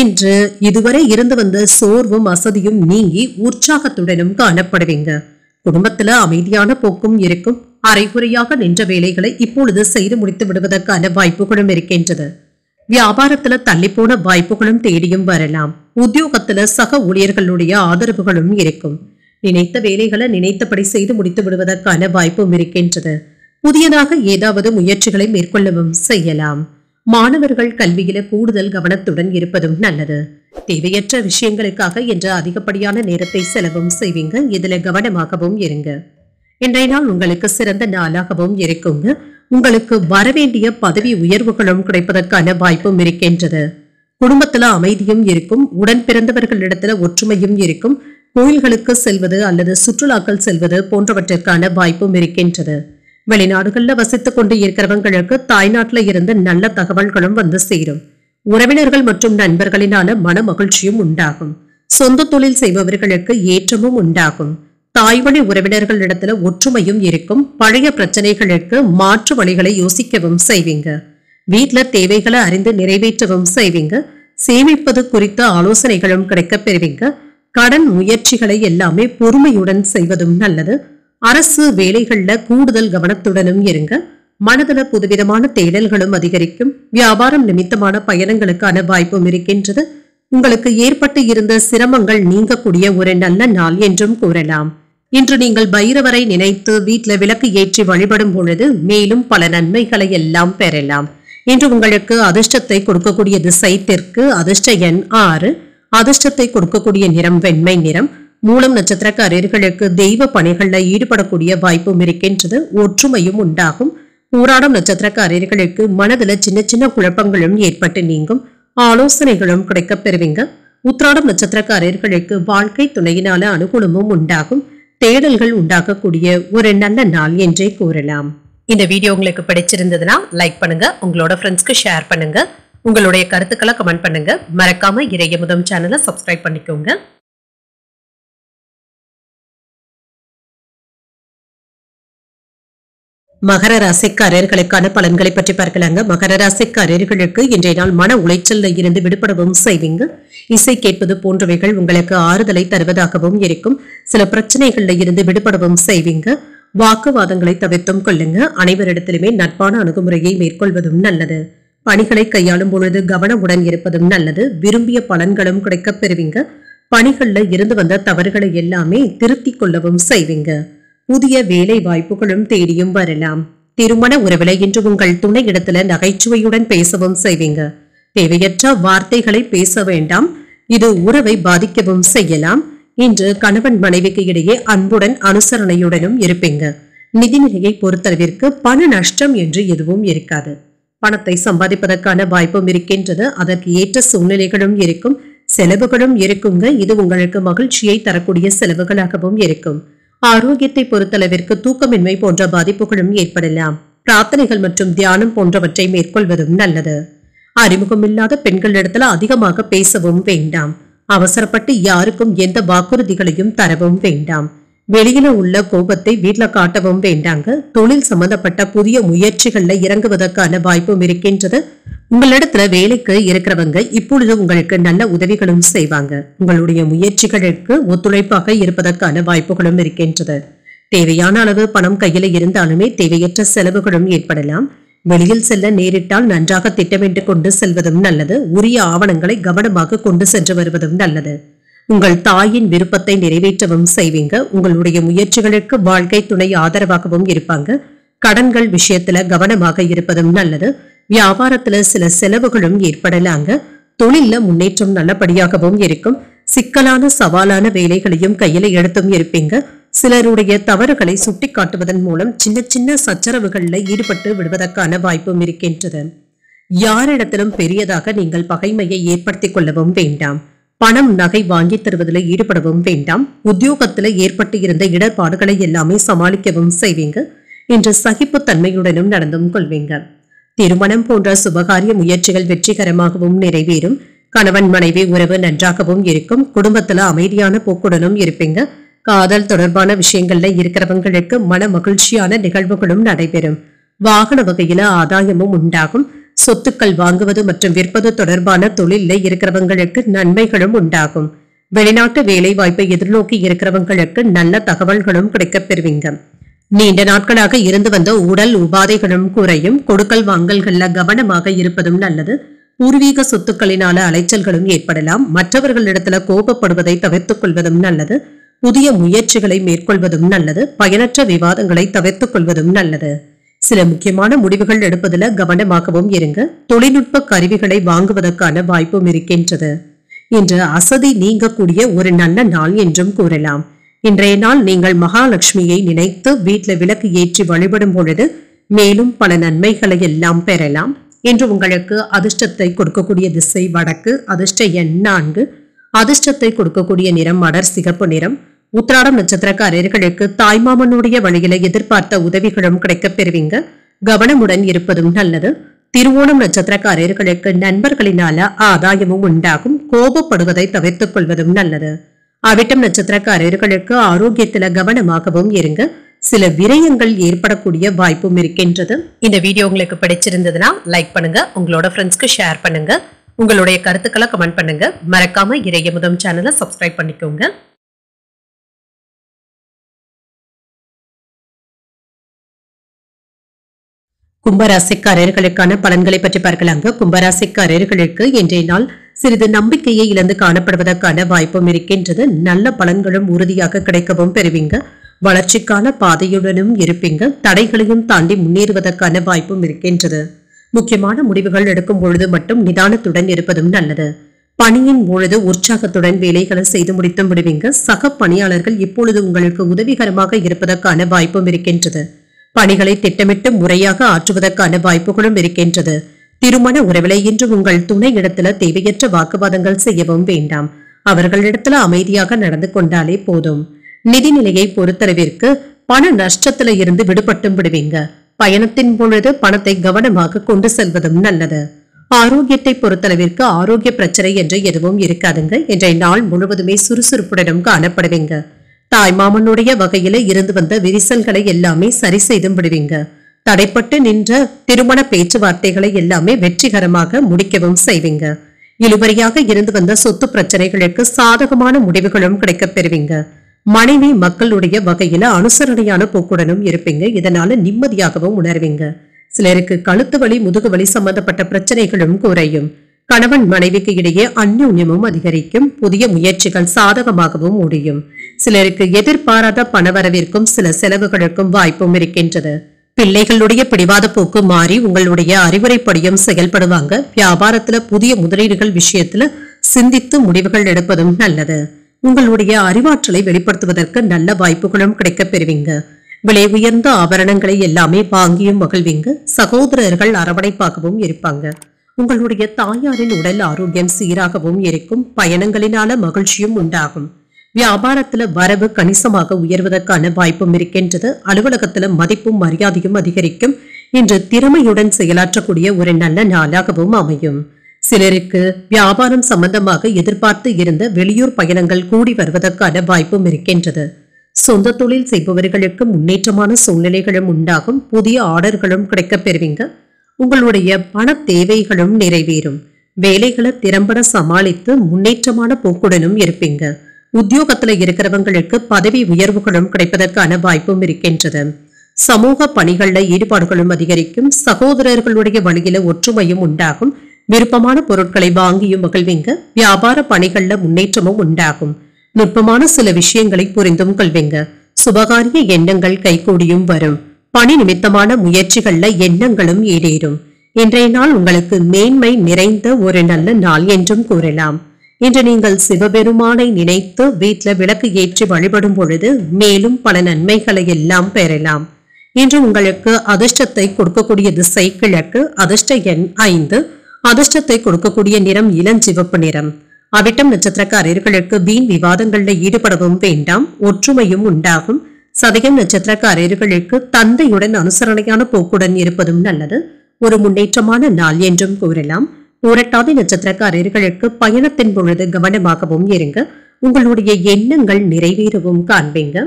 இன்று இதுவரை இருந்து வந்த சோர்வும் அசதியும் நீங்கி உற்சாகத்துடனும் காணப்படுவீங்க. குடும்பத்துல அமைதியான போக்கும் இருக்கும். அரைகுறையாக நின்ற வேலைகளை இப்பொழுது செய்து முடித்து விடுவதற்கான வாய்ப்புகளும் இருக்கின்றது. வியாபாரத்துல தள்ளிப்போன வாய்ப்புகளும் தேடியும் வரலாம். உத்தியோகத்துல சக ஊழியர்களுடைய ஆதரவுகளும் இருக்கும். நினைத்த வேலைகளை நினைத்தபடி செய்து முடித்து விடுவதற்கான வாய்ப்பும் இருக்கின்றது. புதியதாக ஏதாவது முயற்சிகளை மேற்கொள்ளவும் செய்யலாம். மாணவர்கள் கல்வியில கூடுதல் கவனத்துடன் இருப்பதும் நல்லது. தேவையற்ற விஷயங்களுக்காக என்ற அதிகப்படியான நேரத்தை செலவும் செய்வீங்க. இதுல கவனமாகவும் இருங்க. இன்றைய நாள் உங்களுக்கு சிறந்த நாளாகவும் இருக்குங்க. உங்களுக்கு வரவேண்டிய பதவி உயர்வுகளும் கிடைப்பதற்கான வாய்ப்பும் இருக்கின்றது. குடும்பத்துல அமைதியும் இருக்கும். உடன் பிறந்தவர்களிடத்துல ஒற்றுமையும் இருக்கும். கோயில்களுக்கு செல்வது அல்லது சுற்றுலாக்கள் செல்வது போன்றவற்றிற்கான வாய்ப்பும் இருக்கின்றது. வெளிநாடுகள்ல வசித்துக் கொண்டு இருக்கிறவங்களுக்கு தாய்நாட்டுல இருந்து நல்ல தகவல்களும் வந்து சேரும். உறவினர்கள் மற்றும் நண்பர்களினால மன மகிழ்ச்சியும் உண்டாகும். சொந்த தொழில் செய்பவர்களுக்கு ஏற்றமும் உண்டாகும். தாய்வழி உறவினர்களிடத்துல ஒற்றுமையும் இருக்கும். பழைய பிரச்சனைகளுக்கு மாற்று வழிகளை யோசிக்கவும் செய்வீங்க. வீட்டுல தேவைகளை அறிந்து நிறைவேற்றவும் செய்வீங்க. சேமிப்பது குறித்த ஆலோசனைகளும் கிடைக்கப் பெறுவீங்க. கடன் முயற்சிகளை எல்லாமே பொறுமையுடன் செய்வதும் நல்லது. அரசு வேலைகள்ல கூடுதல் கவனத்துடனும் இருங்க. மனதுல புதுவிதமான தேடல்களும் அதிகரிக்கும். வியாபாரம் நிமித்தமான பயணங்களுக்கான வாய்ப்பும் இருக்கின்றது. உங்களுக்கு ஏற்பட்டு இருந்த சிரமங்கள் நீங்கக்கூடிய ஒரு நல்ல நாள் என்றும் கூறலாம். இன்று நீங்கள் பைரவரை நினைத்து வீட்டில் விளக்கு ஏற்றி வழிபடும் பொழுது மேலும் பல நன்மைகளை எல்லாம் பெறலாம். இன்று உங்களுக்கு அதிர்ஷ்டத்தை கொடுக்கக்கூடிய திசை தெற்கு. அதிர்ஷ்ட எண் 6. அதிர்ஷ்டத்தை கொடுக்கக்கூடிய நிறம் வெண்மை நிறம். மூலம் நட்சத்திரக்காரர்களுக்கு தெய்வ பணிகள்ல ஈடுபடக்கூடிய வாய்ப்பும் இருக்கின்றது. ஒற்றுமையும் உண்டாகும். பூராடம் நட்சத்திரக்காரர்களுக்கு மனதுல சின்ன சின்ன குழப்பங்களும் ஏற்பட்டு நீங்கும். ஆலோசனைகளும் கிடைக்கப் பெறுவீங்க. உத்திராடம் நட்சத்திரக்காரர்களுக்கு வாழ்க்கை துணையினால அனுகூலமும் உண்டாகும். தேடல்கள் உண்டாகக்கூடிய ஒரு நல்ல நாள் என்றே கூறலாம். இந்த வீடியோ உங்களுக்கு பிடிச்சிருந்ததுன்னா லைக் பண்ணுங்க. உங்களோட ஃப்ரெண்ட்ஸ்க்கு ஷேர் பண்ணுங்க. உங்களுடைய கருத்துக்களை கமெண்ட் பண்ணுங்க. மறக்காம இறையமுதம் சேனலை சப்ஸ்கிரைப் பண்ணிக்கோங்க. மகர ராசிக்காரர்களுக்கான பலன்களை பற்றி பார்க்கலாங்க. மகர ராசிக்காரர்களுக்கு இன்றைய நாள் மன உளைச்சல்ல இருந்து விடுபடவும் செய்வீங்க. இசை கேட்பது போன்றவைகள் உங்களுக்கு ஆறுதலை தருவதாகவும் இருக்கும். சில பிரச்சனைகள்ல இருந்து விடுபடவும் செய்வீங்க. வாக்குவாதங்களை தவிர்த்தும் கொள்ளுங்க. அனைவரிடத்திலுமே நட்பான அணுகுமுறையை மேற்கொள்வதும் நல்லது. பணிகளை கையாளும் பொழுது கவனமுடன் இருப்பதும் நல்லது. விரும்பிய பலன்களும் கிடைக்கப் பெறுவீங்க. பணிகள்ல இருந்து வந்த தவறுகளை எல்லாமே திருத்திக் கொள்ளவும் செய்வீங்க. புதிய வேலை வாய்ப்புகளும் தேடியும் வரலாம். திருமண உறவுல இன்று உங்கள் துணை இடத்துல நகைச்சுவையுடன் பேசவும் செய்வீங்க. தேவையற்ற வார்த்தைகளை பேச வேண்டாம். இது உறவை பாதிக்கவும் செய்யலாம். இன்று கணவன் மனைவிக்கு இடையே அன்புடன் அனுசரணையுடனும் இருப்பீங்க. நிதிநிலையை பொறுத்தளவிற்கு பண நஷ்டம் என்று எதுவும் இருக்காது. பணத்தை சம்பாதிப்பதற்கான வாய்ப்பும் இருக்கின்றது. அதற்கு ஏற்ற சூழ்நிலைகளும் இருக்கும். செலவுகளும் இருக்குங்க. இது உங்களுக்கு மகிழ்ச்சியை தரக்கூடிய செலவுகளாகவும் இருக்கும். ஆரோக்கியத்தை பொறுத்தளவிற்கு தூக்கமின்மை போன்ற பாதிப்புகளும் ஏற்படலாம். பிரார்த்தனைகள் மற்றும் தியானம் போன்றவற்றை மேற்கொள்வதும் நல்லது. அறிமுகமில்லாத பெண்களிடத்துல அதிகமாக பேசவும் வேண்டாம். அவசரப்பட்டு யாருக்கும் எந்த வாக்குறுதிகளையும் தரவும் வேண்டாம். வெளியில உள்ள கோபத்தை வீட்ல காட்டவும் வேண்டாங்க. தொழில் சம்பந்தப்பட்ட புதிய முயற்சிகள்ல இறங்குவதற்கான வாய்ப்பும் இருக்கின்றது. உங்களிடத்துல வேலைக்கு இருக்கிறவங்க இப்பொழுது உங்களுக்கு நல்ல உதவிகளும் செய்வாங்க. உங்களுடைய முயற்சிகளுக்கு ஒத்துழைப்பாக இருப்பதற்கான வாய்ப்புகளும் இருக்கின்றது. தேவையான அளவு பணம் கையில இருந்தாலுமே தேவையற்ற செலவுகளும் ஏற்படலாம். வெளியில் செல்ல நேரிட்டால் நன்றாக திட்டமிட்டு கொண்டு செல்வதும் நல்லது. உரிய ஆவணங்களை கவனமாக கொண்டு சென்று வருவதும் நல்லது. உங்கள் தாயின் விருப்பத்தை நிறைவேற்றவும் செய்வீங்க. உங்களுடைய முயற்சிகளுக்கு வாழ்க்கை துணை ஆதரவாகவும் இருப்பாங்க. கடன்கள் விஷயத்துல கவனமாக இருப்பதும் நல்லது. வியாபாரத்துல சில செலவுகளும் ஏற்படலாங்க. தொழில்ல முன்னேற்றம் நல்லபடியாகவும் இருக்கும். சிக்கலான சவாலான வேலைகளையும் கையில எடுத்தும் இருப்பீங்க. சிலருடைய தவறுகளை சுட்டி காட்டுவதன் மூலம் சின்ன சின்ன சச்சரவுகள்ல ஈடுபட்டு விடுவதற்கான வாய்ப்பும் இருக்கின்றது. யாரிடத்திலும் பெரியதாக நீங்கள் பகைமையை ஏற்படுத்திக் கொள்ளவும் வேண்டாம். பணம் நகை வாங்கி தருவதில் ஈடுபடவும் வேண்டாம். உத்தியோகத்துல ஏற்பட்டு இருந்த இடர்பாடுகளை எல்லாமே சமாளிக்கவும் செய்வீங்க. இன்று சகிப்புத்தன்மையுடனும் நடந்தும் கொள்வீங்க. திருமணம் போன்ற சுபகாரிய முயற்சிகள் வெற்றிகரமாகவும் நிறைவேறும். கணவன் மனைவி உறவு நன்றாகவும் இருக்கும். குடும்பத்துல அமைதியான போக்குடனும் இருப்பீங்க. காதல் தொடர்பான விஷயங்கள்ல இருக்கிறவங்களுக்கு மன மகிழ்ச்சியான நிகழ்வுகளும் நடைபெறும். வாகன வகையில ஆதாயமும் உண்டாகும். சொத்துக்கள் வாங்குவது மற்றும் விற்பது தொடர்பான தொழில இருக்கிறவங்களுக்கு நன்மைகளும் உண்டாகும். வெளிநாட்டு வேலை வாய்ப்பை எதிர்நோக்கி இருக்கிறவங்களுக்கு நல்ல தகவல்களும் கிடைக்கப் பெறுவீங்க. நீண்ட நாட்களாக இருந்து வந்த உடல் உபாதைகளும் குறையும். கொடுக்கல் வாங்கல்கள்ல கவனமாக இருப்பதும் நல்லது. பூர்வீக சொத்துக்களினால அலைச்சல்களும் ஏற்படலாம். மற்றவர்களிடத்துல கோபப்படுவதை தவிர்த்துக் கொள்வதும் நல்லது. புதிய முயற்சிகளை மேற்கொள்வதும் நல்லது. பயனற்ற விவாதங்களை தவிர்த்துக் கொள்வதும் நல்லது. சில முக்கியமான முடிவுகள் எடுப்பதில் கவனமாகவும் இருங்க. தொழில்நுட்ப கருவிகளை வாங்குவதற்கான வாய்ப்பும் இருக்கின்றது. இன்று அசதி நீங்கக்கூடிய ஒரு நல்ல நாள் என்றும் கூறலாம். இன்றைய நாள் நீங்கள் மகாலட்சுமியை நினைத்து வீட்டில் விளக்கு ஏற்றி வழிபடும் பொழுது மேலும் பல நன்மைகளை எல்லாம் பெறலாம். இன்று உங்களுக்கு அதிர்ஷ்டத்தை கொடுக்கக்கூடிய திசை வடக்கு. அதிர்ஷ்ட எண் 4. அதிர்ஷ்டத்தை கொடுக்கக்கூடிய நிறம் அடர் சிகப்பு நிறம். உத்திராடம் நட்சத்திரக்காரர்களுக்கு தாய்மாமனுடைய வழியில எதிர்பார்த்த உதவிகளும் கிடைக்கப் பெறுவீங்க. கவனமுடன் இருப்பதும் நல்லது. திருவோணம் நட்சத்திரக்காரர்களுக்கு நண்பர்களினால ஆதாயமும் உண்டாகும். கோபப்படுவதை தவிர்த்துக் கொள்வதும் நல்லது. அவிட்டம் நட்சத்திரக்காரர்களுக்கு ஆரோக்கியத்துல கவனமாகவும் இருங்க. சில விரயங்கள் ஏற்படக்கூடிய வாய்ப்பும் இருக்கின்றது. இந்த வீடியோ உங்களுக்கு பிடிச்சிருந்ததுன்னா லைக் பண்ணுங்க. உங்களோட ஃப்ரெண்ட்ஸ்க்கு ஷேர் பண்ணுங்க. உங்களுடைய கருத்துக்களை கமெண்ட் பண்ணுங்க. மறக்காம இறையமுதம் சேனலை சப்ஸ்கிரைப் பண்ணிக்கோங்க. கும்பராசிக்காரர்களுக்கான பலன்களை பற்றி பார்க்கலாங்க. கும்பராசிக்காரர்களுக்கு இன்றைய நாள் சிறிது நம்பிக்கையை இழந்து காணப்படுவதற்கான வாய்ப்பும் இருக்கின்றது. நல்ல பலன்களும் உறுதியாக கிடைக்கவும் பெறுவீங்க. வளர்ச்சிக்கான பாதையுடனும் இருப்பீங்க. தடைகளையும் தாண்டி முன்னேறுவதற்கான வாய்ப்பும் இருக்கின்றது. முக்கியமான முடிவுகள் எடுக்கும் பொழுது மட்டும் நிதானத்துடன் இருப்பதும் நல்லது. பணியின் பொழுது உற்சாகத்துடன் வேலைகளை செய்து முடித்தும் விடுவீங்க. சக பணியாளர்கள் இப்பொழுது உங்களுக்கு உதவிகரமாக இருப்பதற்கான வாய்ப்பும் இருக்கின்றது. பணிகளை திட்டமிட்டு முறையாக ஆற்றுவதற்கான வாய்ப்புகளும் இருக்கின்றது. திருமண உறவிலை இன்று உங்கள் துணை இடத்துல தேவையற்ற வாக்குவாதங்கள் செய்யவும் வேண்டாம். அவர்களிடத்துல அமைதியாக நடந்து கொண்டாலே போதும். நிதிநிலையை பொறுத்தளவிற்கு பண நஷ்டத்துல இருந்து விடுபட்டும் விடுவீங்க. பயணத்தின் பொழுது பணத்தை கவனமாக கொண்டு செல்வதும் நல்லது. ஆரோக்கியத்தை பொறுத்தளவிற்கு ஆரோக்கிய பிரச்சனை என்று எதுவும் இருக்காதுங்க. இன்றைய நாள் முழுவதுமே சுறுசுறுப்புடனும் காணப்படுவீங்க. தாய்மாமனுடைய வகையில இருந்து வந்த விரிசல்களை எல்லாமே சரி செய்தும் விடுவீங்க. தடைப்பட்டு நின்ற திருமண பேச்சுவார்த்தைகளை எல்லாமே வெற்றிகரமாக முடிக்கவும் செய்வீங்க. இழுபறியாக இருந்து வந்த சொத்து பிரச்சனைகளுக்கு சாதகமான முடிவுகளும் கிடைக்கப் பெறுவீங்க. மனைவி மக்களுடைய வகையில அனுசரணையான போக்குடனும் இருப்பீங்க. இதனால நிம்மதியாகவும் உணர்வீங்க. சிலருக்கு கழுத்து வலி முதுகு வலி சம்பந்தப்பட்ட பிரச்சனைகளும் குறையும். கணவன் மனைவிக்கு இடையே அந்யோன்யமும் அதிகரிக்கும். புதிய முயற்சிகள் சாதகமாகவும் முடியும். சிலருக்கு எதிர்பாராத பணவரவிற்கும் சில செலவுகளுக்கும் வாய்ப்பும் இருக்கின்றது. பிள்ளைகளுடைய பிடிவாத போக்கு மாறி உங்களுடைய அறிவுரைப்படியும் செயல்படுவாங்க. வியாபாரத்துல புதிய முதலீடுகள் விஷயத்துல சிந்தித்து முடிவுகள் எடுப்பதும் நல்லது. உங்களுடைய அறிவாற்றலை வெளிப்படுத்துவதற்கு நல்ல வாய்ப்புகளும் கிடைக்கப் பெறுவீங்க. விலை உயர்ந்த ஆபரணங்களை எல்லாமே வாங்கியும் மகிழ்வீங்க. சகோதரர்கள் அரவணைப்பாகவும் இருப்பாங்க. உங்களுடைய தாயாரின் உடல் ஆரோக்கியம் சீராகவும் இருக்கும். பயணங்களினால மகிழ்ச்சியும் உண்டாகும். வியாபாரத்துல வரவு கணிசமாக உயர்வதற்கான வாய்ப்பும் இருக்கின்றது. அலுவலகத்துல மதிப்பும் மரியாதையும் அதிகரிக்கும். இன்று திறமையுடன் செயலாற்றக்கூடிய ஒரு நல்ல நாளாகவும் அமையும். சிலருக்கு வியாபாரம் சம்பந்தமாக எதிர்பார்த்து இருந்த வெளியூர் பயணங்கள் கூடி வருவதற்கான வாய்ப்பும் இருக்கின்றது. சொந்த தொழில் செய்பவர்களுக்கு முன்னேற்றமான சூழ்நிலைகளும் உண்டாகும். புதிய ஆர்டர்களும் கிடைக்கப் பெறுவீங்க. உங்களுடைய பண தேவைகளும் நிறைவேறும். வேலைகளை திறம்பட சமாளித்து முன்னேற்றமான போக்குடனும் இருப்பீங்க. உத்தியோகத்துல இருக்கிறவங்களுக்கு பதவி உயர்வுகளும் கிடைப்பதற்கான வாய்ப்பும் இருக்கின்றது. சமூக பணிகள்ல ஈடுபாடுகளும் அதிகரிக்கும். சகோதரர்களுடைய வழியில ஒற்றுமையும் உண்டாகும். விருப்பமான பொருட்களை வாங்கியும் மகிழ்வீங்க. வியாபார பணிகள்ல முன்னேற்றமும் உண்டாகும். நுட்பமான சில விஷயங்களை புரிந்தும் கொள்வீங்க. சுபகாரிய எண்ணங்கள் கைகூடியும் வரும். பணி நிமித்தமான முயற்சிகள்ல எண்ணங்களும் ஈடேறும். இன்றைய நாள் உங்களுக்கு மேன்மை நிறைந்த ஒரு நல்ல நாள் என்றும் கூறலாம். இன்று நீங்கள் சிவபெருமானை நினைத்து வீட்டில் விளக்கு ஏற்றி வழிபடும் பொழுது மேலும் பல நன்மைகளை எல்லாம் பெறலாம். இன்று உங்களுக்கு அதிர்ஷ்டத்தை கொடுக்கக்கூடிய திசை கிழக்கு. அதிர்ஷ்ட எண் 5. அதிர்ஷ்டத்தை கொடுக்கக்கூடிய நிறம் இளஞ்சிவப்பு நிறம். அவிட்டம் நட்சத்திரக்காரர்களுக்கு வீண் விவாதங்கள்ல ஈடுபடவும் வேண்டாம். ஒற்றுமையும் உண்டாகும். சதயம் நட்சத்திரக்காரர்களுக்கு தந்தையுடன் அனுசரணையான போக்குடன் இருப்பதும் நல்லது. ஒரு முன்னேற்றமான நாள் என்றும் கூறலாம். பூரட்டாதி நட்சத்திரக்காரர்களுக்கு பயணத்தின் பொழுது கவனமாகவும் இருங்க. உங்களுடைய எண்ணங்கள் நிறைவேறவும் காண்பீங்க.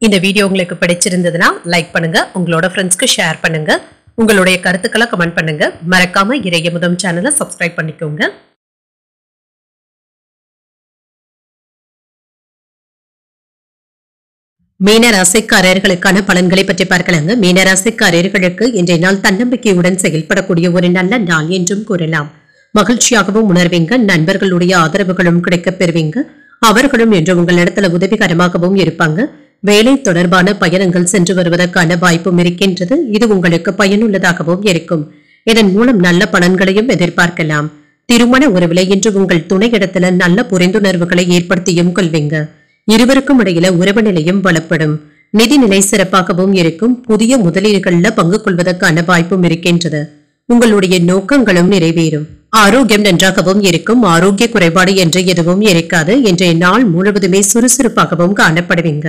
இந்த வீடியோ உங்களுக்கு பிடிச்சிருந்ததுன்னா லைக் பண்ணுங்க. உங்களோட ஃப்ரெண்ட்ஸ்க்கு ஷேர் பண்ணுங்க. உங்களுடைய கருத்துக்களை கமெண்ட் பண்ணுங்க. மறக்காம இறையமுதம் சேனலை சப்ஸ்கிரைப் பண்ணிக்கோங்க. மீனராசிக்காரர்களுக்கான பலன்களை பற்றி பார்க்கலாங்க. மீனராசிக்காரர்களுக்கு இன்றைய நாள் தன்னம்பிக்கையுடன் செயல்படக்கூடிய ஒரு நல்ல நாள் என்றும் கூறலாம். மகிழ்ச்சியாகவும் உணர்வீங்க. நண்பர்களுடைய ஆதரவுகளும் கிடைக்கப் பெறுவீங்க. அவர்களும் என்று உங்களிடத்துல உதவிகரமாகவும் இருப்பாங்க. வேலை தொடர்பான பயணங்கள் சென்று வருவதற்கான வாய்ப்பும் இருக்கின்றது. இது உங்களுக்கு பயனுள்ளதாகவும் இருக்கும். இதன் மூலம் நல்ல பலன்களையும் எதிர்பார்க்கலாம். திருமண உறவில இன்று உங்கள் துணையிடத்துல நல்ல புரிந்துணர்வுகளை ஏற்படுத்தியும் கொள்வீங்க. இருவருக்கும் இடையில உறவு நிலையும் பலப்படும். நிதி நிலை சிறப்பாகவும் இருக்கும். புதிய முதலீடுகள்ல பங்கு கொள்வதற்கான வாய்ப்பும் இருக்கின்றது. உங்களுடைய நோக்கங்களும் நிறைவேறும். ஆரோக்கியம் நன்றாகவும் இருக்கும். ஆரோக்கிய குறைபாடு என்று எதுவும் இருக்காது. இன்றைய நாள் முழுவதுமே சுறுசுறுப்பாகவும் காணப்படுவீங்க.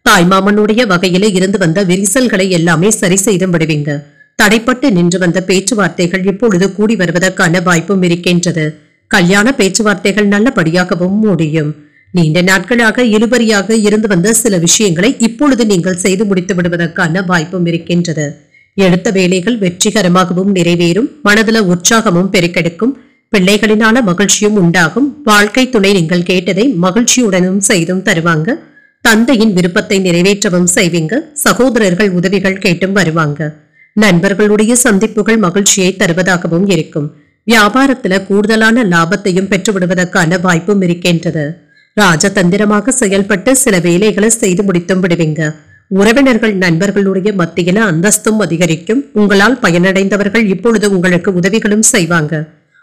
தாய்மாமனுடைய வகையில இருந்து வந்த விரிசல்களை எல்லாமே சரி செய்து விடுவீங்க. தடைப்பட்டு நின்று வந்த பேச்சுவார்த்தைகள் இப்பொழுது கூடி வருவதற்கான வாய்ப்பும் இருக்கின்றது. கல்யாண பேச்சுவார்த்தைகள் நல்லபடியாகவும் முடியும். நீண்ட நாட்களாக இழுபறியாக இருந்து வந்த சில விஷயங்களை இப்பொழுது நீங்கள் செய்து முடித்து விடுவதற்கான வாய்ப்பும் இருக்கின்றது. எடுத்த வேலைகள் வெற்றிகரமாகவும் நிறைவேறும். மனதுல உற்சாகமும் பெருக்கெடுக்கும். பிள்ளைகளினால மகிழ்ச்சியும் உண்டாகும். வாழ்க்கை துணை நீங்கள் கேட்டதை மகிழ்ச்சியுடனும் செய்தும் தருவாங்க. தந்தையின் விருப்பத்தை நிறைவேற்றவும் செய்வீங்க. சகோதரர்கள் உதவிகள் கேட்டும் வருவாங்க. நண்பர்களுடைய சந்திப்புகள் மகிழ்ச்சியை தருவதாகவும் இருக்கும். வியாபாரத்துல கூடுதலான லாபத்தையும் பெற்றுவிடுவதற்கான வாய்ப்பும் இருக்கின்றது. ராஜதந்திரமாக செயல்பட்டு சில வேலைகளை செய்து முடித்தும் விடுவீங்க. உறவினர்கள் நண்பர்களுடைய மத்தியில அந்தஸ்தும் அதிகரிக்கும். உங்களால் பயனடைந்தவர்கள் இப்பொழுது உங்களுக்கு உதவிகளும் செய்வாங்க.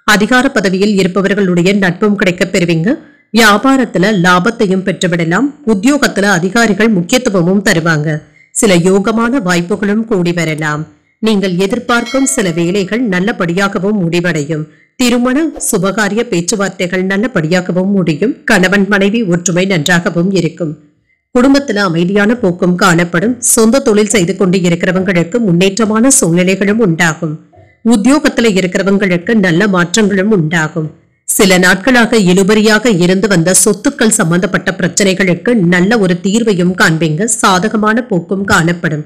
அதிகார பதவியில் இருப்பவர்களுடைய நட்பும் கிடைக்கப் பெறுவீங்க. வியாபாரத்துல லாபத்தையும் பெற்றுவிடலாம். உத்தியோகத்துல அதிகாரிகள் முக்கியத்துவமும் தருவாங்க. சில யோகமான வாய்ப்புகளும் கூடி வரலாம். நீங்கள் எதிர்பார்க்கும் சில வேலைகள் நல்லபடியாகவும் முடிவடையும். திருமண சுபகாரிய பேச்சுவார்த்தைகள் நல்லபடியாகவும் முடியும். கணவன் மனைவி ஒற்றுமை நன்றாகவும் இருக்கும். குடும்பத்துல அமைதியான போக்கும் காணப்படும். சொந்த தொழில் செய்து கொண்டு இருக்கிறவங்களுக்கு முன்னேற்றமான சூழ்நிலைகளும் உண்டாகும். உத்தியோகத்துல இருக்கிறவங்களுக்கு நல்ல மாற்றங்களும் உண்டாகும். சில நாட்களாக இழுபறியாக இருந்து வந்த சொத்துக்கள் சம்பந்தப்பட்ட பிரச்சனைகளுக்கு நல்ல ஒரு தீர்வையும் காண்பீங்க. சாதகமான போக்கும் காணப்படும்.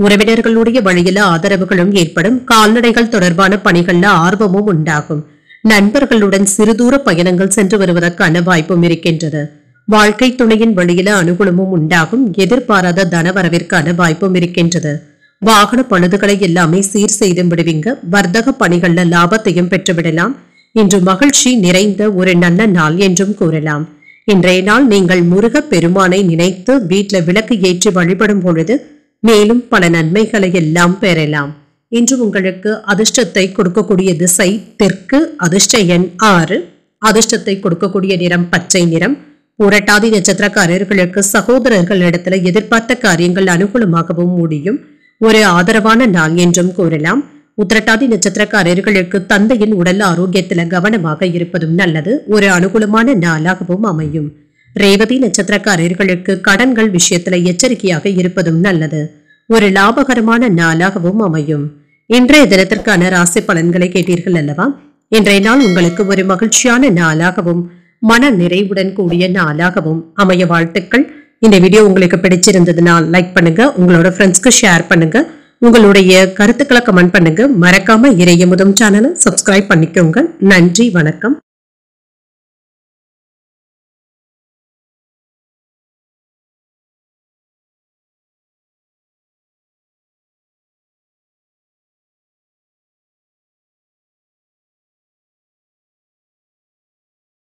உறவினர்களுடைய வழியில ஆதரவுகளும் ஏற்படும். கால்நடைகள் தொடர்பான பணிகள்ல ஆர்வமும் உண்டாகும். நண்பர்களுடன் சிறுதூர பயணங்கள் சென்று வருவதற்கான வாய்ப்பும் இருக்கின்றது. வாழ்க்கை துணையின் வழியில அனுகூலமும் உண்டாகும். எதிர்பாராத தனவரவிற்கான வாய்ப்பும் இருக்கின்றது. வாகன பழுதுகளை எல்லாமே சீர் செய்து விடுவீங்க. வர்த்தக பணிகள்ல லாபத்தையும் பெற்றுவிடலாம். இன்று மகிழ்ச்சி நிறைந்த ஒரு நல்ல நாள் என்றும் கூறலாம். இன்றைய நாள் நீங்கள் முருக பெருமானை நினைத்து வீட்டுல விளக்கு ஏற்றி வழிபடும் பொழுது மேலும் பல நன்மைகளை எல்லாம் பெறலாம். இன்று உங்களுக்கு அதிர்ஷ்டத்தை கொடுக்கக்கூடிய திசை தெற்கு. அதிர்ஷ்ட எண் 6. அதிர்ஷ்டத்தை கொடுக்கக்கூடிய நிறம் பச்சை நிறம். புரட்டாதி நட்சத்திரக்காரர்களுக்கு சகோதரர்களிடத்துல எதிர்பார்த்த காரியங்கள் அனுகூலமாகவும் முடியும். ஒரு ஆதரவான நாள் என்றும் கூறலாம். உத்திரட்டாதி நட்சத்திரக்காரர்களுக்கு தந்தையின் உடல் ஆரோக்கியத்துல கவனமாக இருப்பதும் நல்லது. ஒரு அனுகூலமான நாளாகவும் அமையும். ரேவதி நட்சத்திரக்காரர்களுக்கு கடன்கள் விஷயத்துல எச்சரிக்கையாக இருப்பதும் நல்லது. ஒரு லாபகரமான நாளாகவும் அமையும். இன்றைய தினத்திற்கான ராசி பலன்களை கேட்டீர்கள் அல்லவா? இன்றைய நாள் உங்களுக்கு ஒரு மகிழ்ச்சியான நாளாகவும் மன நிறைவுடன் கூடிய நாளாகவும் அமைய வாழ்த்துக்கள். இந்த வீடியோ உங்களுக்கு பிடிச்சிருந்ததுன்னா லைக் பண்ணுங்க, உங்களோட ஃப்ரெண்ட்ஸ்க்கு ஷேர் பண்ணுங்க, உங்களுடைய கருத்துக்களை கமெண்ட் பண்ணுங்க. மறக்காம இறையமுதம் சேனலை சப்ஸ்கிரைப் பண்ணிக்கோங்க. நன்றி, வணக்கம்.